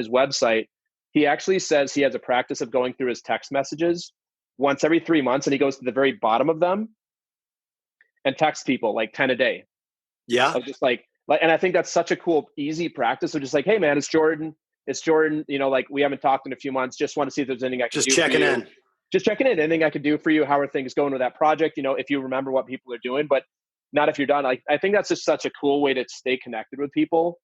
website. He actually says he has a practice of going through his text messages once every 3 months, and he goes to the very bottom of them and texts people like 10 a day. Yeah. Of just like, and I think that's such a cool, easy practice. So just like, hey man, it's Jordan. Like we haven't talked in a few months. Just want to see if there's anything I can do. Just checking in. Anything I could do for you? How are things going with that project? If you remember what people are doing, but not if you're done. Like, I think that's just such a cool way to stay connected with people.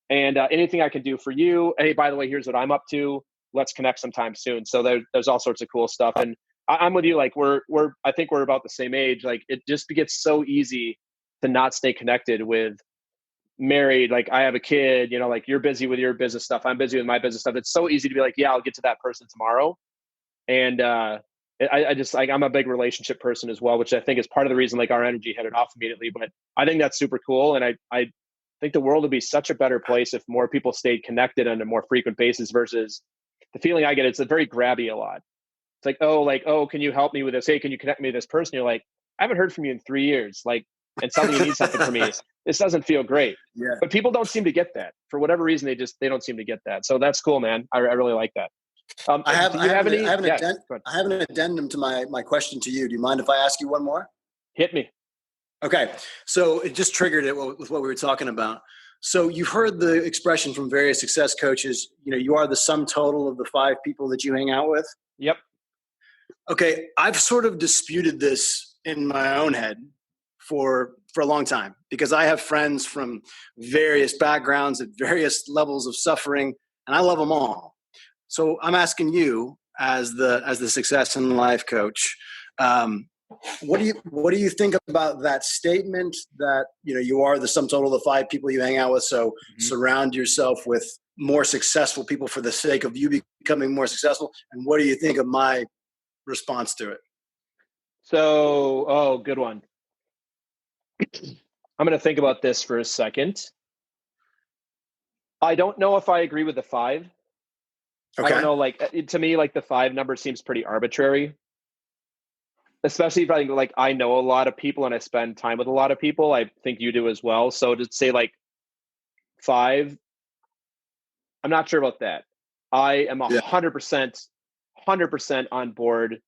And anything I can do for you. Hey, by the way, here's what I'm up to. Let's connect sometime soon. So there's all sorts of cool stuff. And I'm with you. Like I think we're about the same age. Like it just gets so easy to not stay connected with married. Like I have a kid, like you're busy with your business stuff. I'm busy with my business stuff. It's so easy to be like, yeah, I'll get to that person tomorrow. And I just like, I'm a big relationship person as well, which I think is part of the reason like our energy headed off immediately. But I think that's super cool. And I think the world would be such a better place if more people stayed connected on a more frequent basis versus the feeling I get. It's a very grabby a lot. It's like, oh, can you help me with this? Hey, can you connect me to this person? You're like, I haven't heard from you in 3 years. Like, and suddenly you need something from me. This doesn't feel great. Yeah. But people don't seem to get that for whatever reason. They don't seem to get that. So that's cool, man. I really like that. I have an addendum to my question to you. Do you mind if I ask you one more? Hit me. Okay. So it just triggered it with what we were talking about. So you've heard the expression from various success coaches, you are the sum total of the 5 people that you hang out with. Yep. Okay. I've sort of disputed this in my own head for a long time because I have friends from various backgrounds at various levels of suffering, and I love them all. So I'm asking you as the success in life coach, what do you think about that statement that, you are the sum total of the 5 people you hang out with? So surround yourself with more successful people for the sake of you becoming more successful. And what do you think of my response to it? So, good one. I'm going to think about this for a second. I don't know if I agree with the 5. Okay. I don't know, like to me, like the 5 number seems pretty arbitrary, especially if I know a lot of people and I spend time with a lot of people. I think you do as well. So to say like 5, I'm not sure about that. I am 100% on board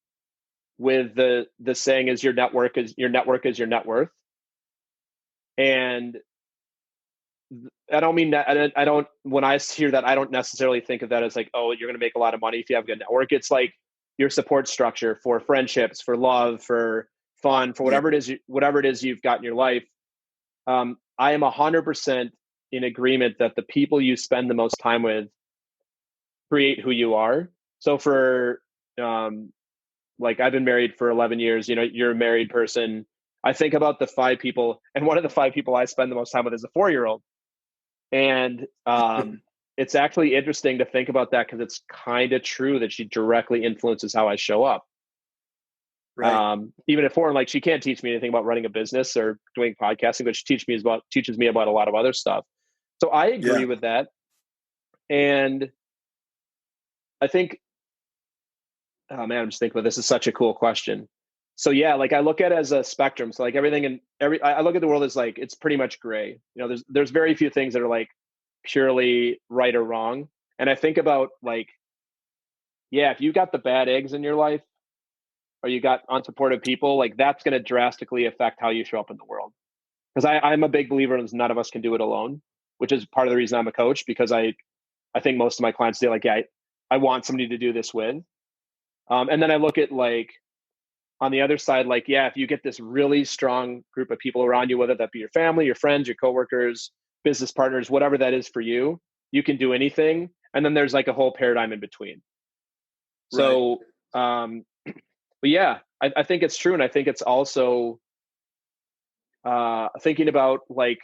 with the saying is your network is your net worth. And I don't mean that. I don't, when I hear that, I don't necessarily think of that as like, oh, you're going to make a lot of money if you have a good network. It's like your support structure for friendships, for love, for fun, for whatever it is you've got in your life. I am 100% in agreement that the people you spend the most time with create who you are. So for, like I've been married for 11 years, you're a married person. I think about the 5 people, and one of the 5 people I spend the most time with is a 4-year-old. And it's actually interesting to think about that because it's kind of true that she directly influences how I show up. Right. Even at 4, like she can't teach me anything about running a business or doing podcasting, but she teaches me about a lot of other stuff. So I agree with that. And I think, oh man, I'm just thinking, this is such a cool question. So yeah, like I look at it as a spectrum. So like everything and I look at the world as like, it's pretty much gray. You know, there's very few things that are like purely right or wrong. And I think about like, yeah, if you got the bad eggs in your life or you got unsupportive people, like that's going to drastically affect how you show up in the world. Because I'm a big believer in none of us can do it alone, which is part of the reason I'm a coach, because I think most of my clients say like, yeah, I want somebody to do this with. And then I look at like, on the other side, like, yeah, if you get this really strong group of people around you, whether that be your family, your friends, your coworkers, business partners, whatever that is for you, you can do anything. And then there's like a whole paradigm in between. So, but yeah, I think it's true. And I think it's also thinking about like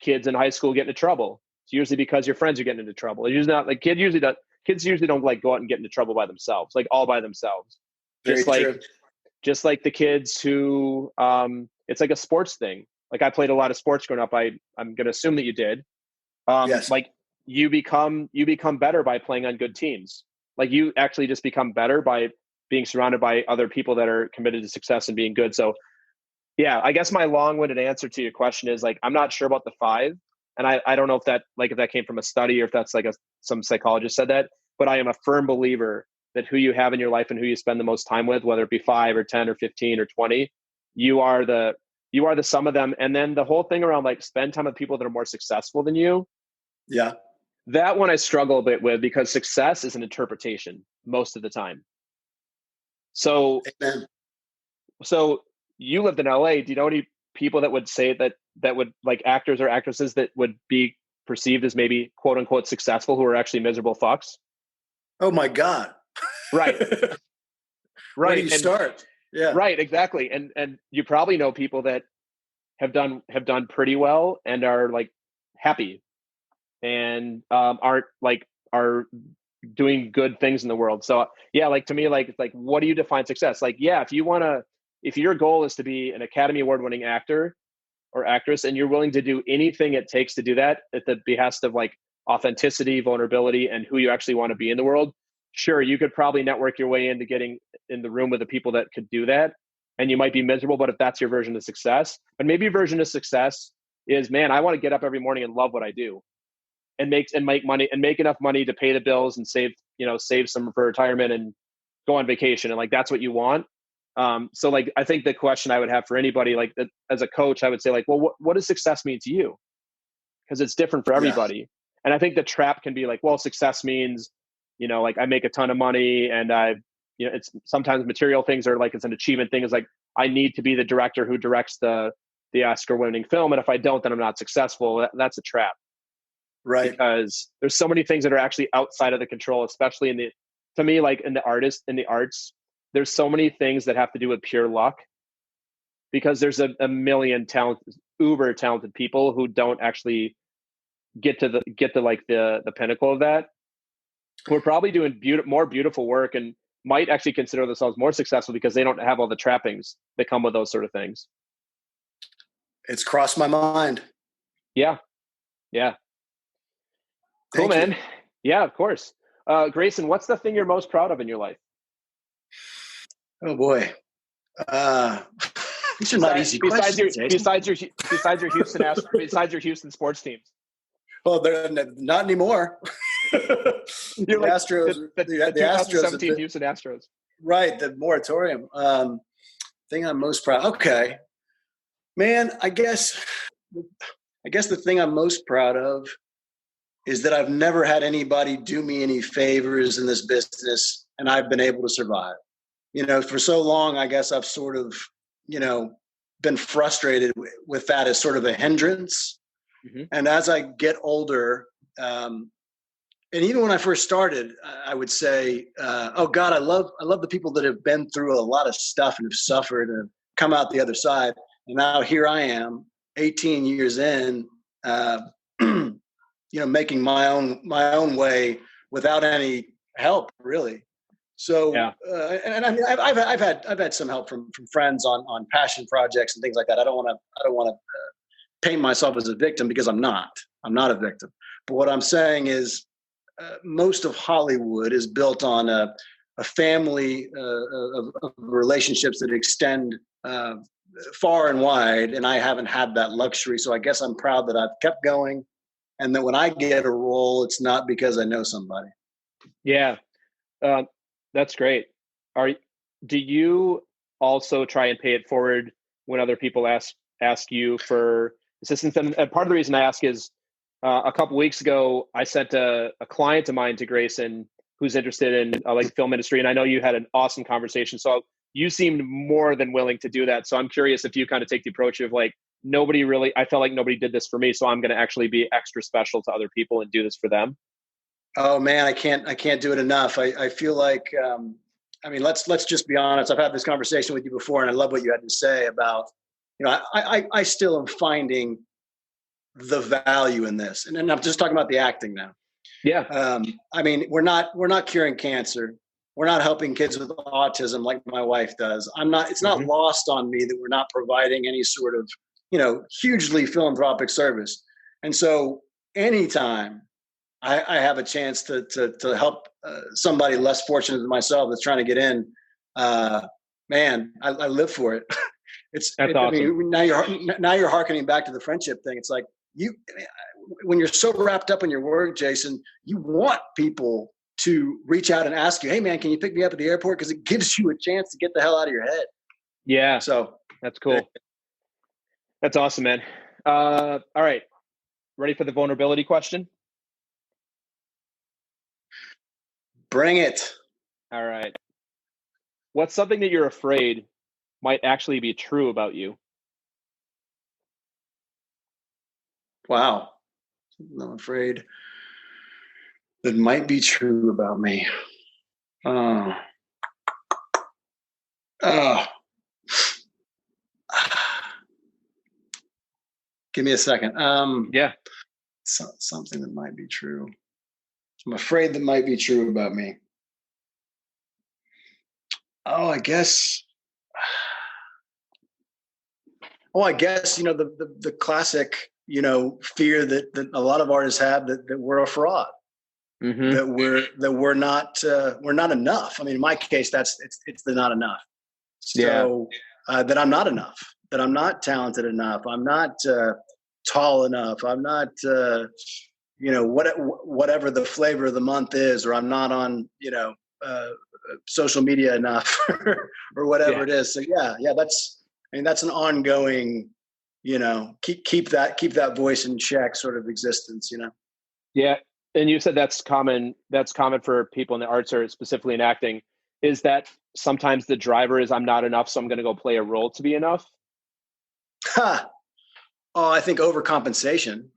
kids in high school getting into trouble. It's usually because your friends are getting into trouble. It's usually not like kids usually don't like go out and get into trouble by themselves, like all by themselves. Just like the kids who, it's like a sports thing. Like I played a lot of sports growing up. I'm going to assume that you did. Yes. Like you become better by playing on good teams. Like you actually just become better by being surrounded by other people that are committed to success and being good. So yeah, I guess my long-winded answer to your question is like, I'm not sure about the 5. And I don't know if that came from a study or if that's like some psychologist said that, but I am a firm believer that who you have in your life and who you spend the most time with, whether it be 5 or 10 or 15 or 20, you are the sum of them. And then the whole thing around like spend time with people that are more successful than you. Yeah. That one I struggle a bit with, because success is an interpretation most of the time. So, Amen. So you lived in LA. Do you know any people that would say that would like actors or actresses that would be perceived as maybe quote unquote successful who are actually miserable fucks? Oh my God. Right. Where do you start? Yeah. Right. Exactly. And you probably know people that have done pretty well and are like happy and are doing good things in the world. So yeah, like to me, like it's like, what do you define success? Like, yeah, if your goal is to be an Academy Award winning actor or actress and you're willing to do anything it takes to do that at the behest of like authenticity, vulnerability, and who you actually want to be in the world, sure, you could probably network your way into getting in the room with the people that could do that. And you might be miserable, but if that's your version of success, but maybe your version of success is, man, I want to get up every morning and love what I do and make money and make enough money to pay the bills and save some for retirement and go on vacation. And like, that's what you want. So like, I think the question I would have for anybody like that as a coach, I would say like, well, what does success mean to you? Because it's different for everybody. Yeah. And I think the trap can be like, well, success means, like I make a ton of money and it's sometimes material things are like, it's an achievement thing. Is like, I need to be the director who directs the Oscar winning film. And if I don't, then I'm not successful. That's a trap. Right. Because there's so many things that are actually outside of the control, especially to me, like in the arts, there's so many things that have to do with pure luck, because there's a million uber talented people who don't actually get to the pinnacle of that, who are probably doing more beautiful work and might actually consider themselves more successful because they don't have all the trappings that come with those sort of things. It's crossed my mind. Yeah. Cool, man. Yeah, of course. Grayson, what's the thing you're most proud of in your life? Oh boy. These are not easy questions. Besides your Houston sports teams. Well, they're not anymore. The Astros, the 2017 Houston Astros. Right, the moratorium. Thing I'm most proud. Okay, man. I guess the thing I'm most proud of is that I've never had anybody do me any favors in this business, and I've been able to survive. For so long, I guess I've sort of, been frustrated with that as sort of a hindrance. Mm-hmm. And as I get older, and even when I first started, I would say, oh God, I love the people that have been through a lot of stuff and have suffered and come out the other side. And now here I am, 18 years in, making my own way without any help, really. So, yeah. And I mean, I've had some help from friends on passion projects and things like that. I don't want to paint myself as a victim, because I'm not a victim. But what I'm saying is most of Hollywood is built on a family of relationships that extend far and wide. And I haven't had that luxury. So I guess I'm proud that I've kept going. And that when I get a role, it's not because I know somebody. Yeah. That's great. Do you also try and pay it forward when other people ask you for assistance? And part of the reason I ask is a couple weeks ago, I sent a client of mine to Grayson who's interested in like the film industry. And I know you had an awesome conversation. So you seemed more than willing to do that. So I'm curious if you kind of take the approach of like, I felt like nobody did this for me. So I'm going to actually be extra special to other people and do this for them. Oh man, I can't do it enough. I feel like, let's just be honest. I've had this conversation with you before, and I love what you had to say about, I still am finding the value in this. And I'm just talking about the acting now. Yeah. We're not curing cancer. We're not helping kids with autism like my wife does. It's not lost on me that we're not providing any sort of, hugely philanthropic service. And so anytime I have a chance to help somebody less fortunate than myself that's trying to get in, man, I live for it. That's awesome. Now you're hearkening back to the friendship thing. It's like when you're so wrapped up in your work, Jason, you want people to reach out and ask you, hey man, can you pick me up at the airport? Because it gives you a chance to get the hell out of your head. Yeah. So that's cool. That's awesome, man. All right. Ready for the vulnerability question? Bring it. All right. What's something that you're afraid might actually be true about you? Wow. I'm afraid that might be true about me. Give me a second. Yeah. Something that might be true. I'm afraid that might be true about me. I guess, the classic, fear that a lot of artists have that we're a fraud, that we're not enough. I mean, in my case, it's the not enough. So that I'm not enough, that I'm not talented enough. I'm not tall enough. I'm not, whatever the flavor of the month is, or I'm not on, social media enough or whatever it is. So that's an ongoing, keep that voice in check sort of existence, Yeah. And you said that's common for people in the arts, or specifically in acting. Is that sometimes the driver is I'm not enough, so I'm going to go play a role to be enough? I think overcompensation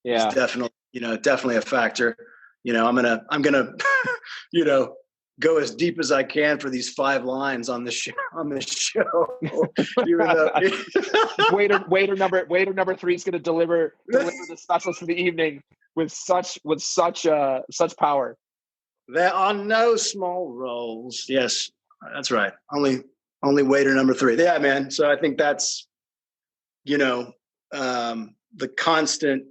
is definitely a factor. I'm gonna go as deep as I can for these 5 lines on the show. Even though waiter number 3 is going to deliver the specials for the evening with such power. There are no small roles. Yes, that's right. Only waiter number 3. Yeah, man. So I think that's the constant,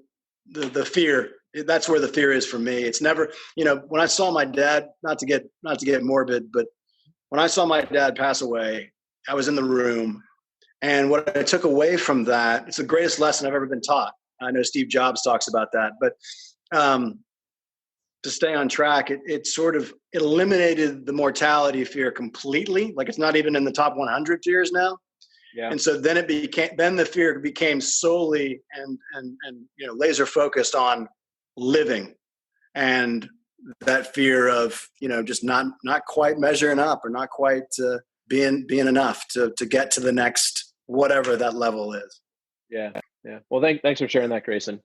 the fear. That's where the fear is for me. It's never, when I saw my dad, not to get morbid, but when I saw my dad pass away, I was in the room, and what I took away from that, it's the greatest lesson I've ever been taught. I know Steve Jobs talks about that, but to stay on track, it sort of eliminated the mortality fear completely. Like it's not even in the top 100 fears now. Yeah. And so then the fear became solely and laser focused on living, and that fear of just not quite measuring up, or not quite being enough to get to the next whatever that level is. Yeah. Well, thanks for sharing that, Grayson.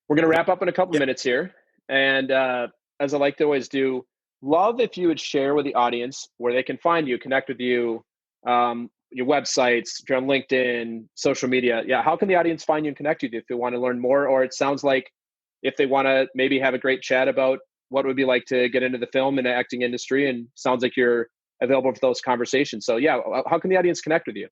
We're going to wrap up in a couple minutes here, and as I like to always do, love if you would share with the audience where they can find you, connect with you, your websites, if you're on LinkedIn, social media. Yeah, how can the audience find you and connect with you if they want to learn more? Or it sounds like if they want to maybe have a great chat about what it would be like to get into the film and acting industry, and sounds like you're available for those conversations. So yeah, how can the audience connect with you?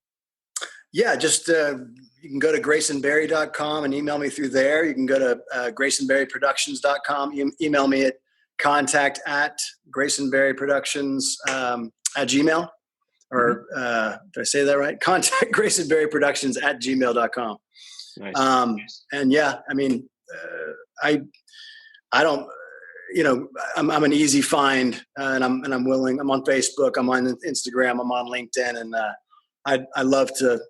Yeah, just you can go to graysonberry.com and email me through there. You can go to graysonberryproductions.com. Email me at contact@graysonberryproductions at Gmail. Or did I say that right? Contact graysonberryproductions@gmail.com. Nice. And yeah, I mean, I don't, I'm an easy find, and I'm willing. I'm on Facebook. I'm on Instagram. I'm on LinkedIn, and I love to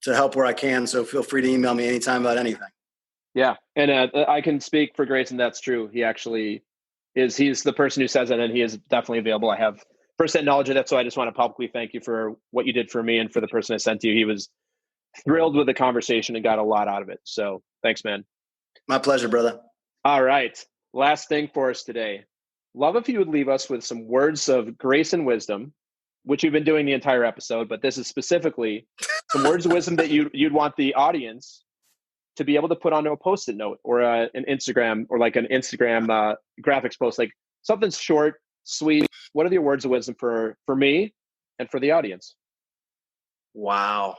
help where I can. So feel free to email me anytime about anything. Yeah, and I can speak for Grayson. That's true. He actually is. He's the person who says it, and he is definitely available. I have firsthand knowledge of that, so I just want to publicly thank you for what you did for me and for the person I sent to you. He was thrilled with the conversation and got a lot out of it. So thanks, man. My pleasure, brother. All right. Last thing for us today. Love if you would leave us with some words of grace and wisdom, which you've been doing the entire episode, but this is specifically some words of wisdom that you'd want the audience to be able to put onto a Post-it note or an Instagram or like an Instagram graphics post, like something short, sweet. What are your words of wisdom for me and for the audience? Wow.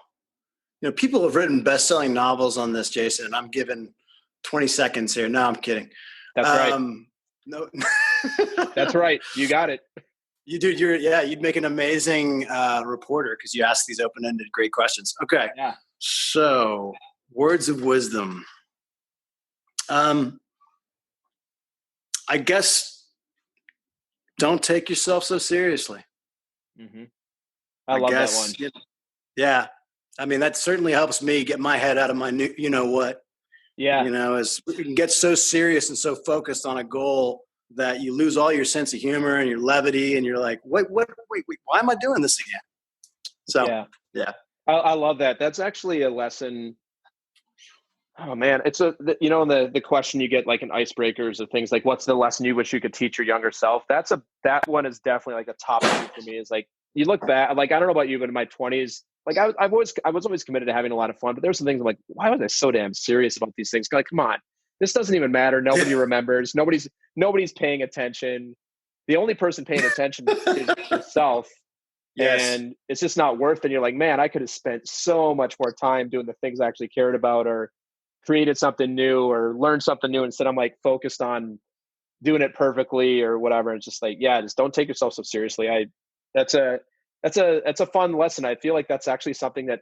People have written best-selling novels on this, Jason, and I'm given 20 seconds here. No, I'm kidding. That's right. No, that's right. You got it. You'd make an amazing reporter because you ask these open-ended, great questions. Okay. Yeah. So, words of wisdom. I guess don't take yourself so seriously. Mm-hmm. I love that one. Yeah. I mean, that certainly helps me get my head out of my what. Yeah. As we can get so serious and so focused on a goal that you lose all your sense of humor and your levity, and you're like, wait, why am I doing this again? So, yeah. I love that. That's actually a lesson. Oh man, it's the question you get like in icebreakers of things like, what's the lesson you wish you could teach your younger self? That one is definitely like a top one for me. Is like, you look back, like, I don't know about you, but in my 20s, like I was always committed to having a lot of fun, but there's some things I'm like, why was I so damn serious about these things? Like, come on, this doesn't even matter. Nobody remembers. Nobody's paying attention. The only person paying attention is yourself. Yes. And it's just not worth it. You're like, man, I could have spent so much more time doing the things I actually cared about, or created something new, or learned something new. Instead, I'm like focused on doing it perfectly or whatever. It's just like, just don't take yourself so seriously. That's a fun lesson. I feel like that's actually something that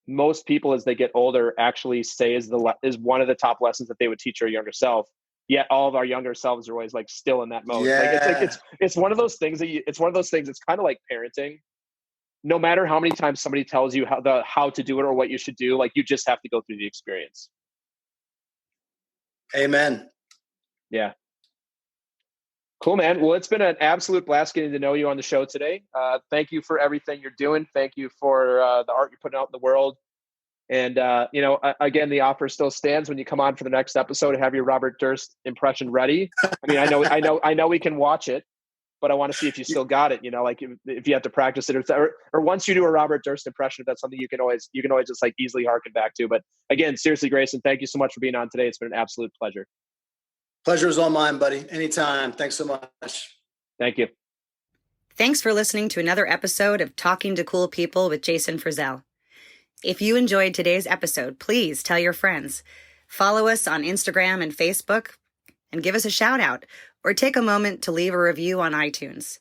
most people as they get older actually say is one of the top lessons that they would teach their younger self. Yet all of our younger selves are always like still in that mode. Yeah. Like it's one of those things it's kind of like parenting. No matter how many times somebody tells you how to do it or what you should do, like you just have to go through the experience. Amen. Yeah. Cool, man. Well, it's been an absolute blast getting to know you on the show today. Thank you for everything you're doing. Thank you for the art you're putting out in the world. And, again, the offer still stands when you come on for the next episode. Have your Robert Durst impression ready. I mean, I know we can watch it, but I want to see if you still got it. Like if you have to practice it, or once you do a Robert Durst impression, if that's something you can always just like easily harken back to. But again, seriously, Grayson, thank you so much for being on today. It's been an absolute pleasure. Pleasure is all mine, buddy. Anytime. Thanks so much. Thank you. Thanks for listening to another episode of Talking to Cool People with Jason Frizzell. If you enjoyed today's episode, please tell your friends. Follow us on Instagram and Facebook, and give us a shout out, or take a moment to leave a review on iTunes.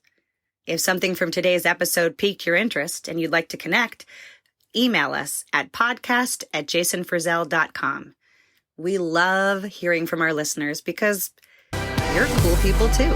If something from today's episode piqued your interest and you'd like to connect, email us at podcast@jasonfrizzell.com. We love hearing from our listeners because you're cool people too.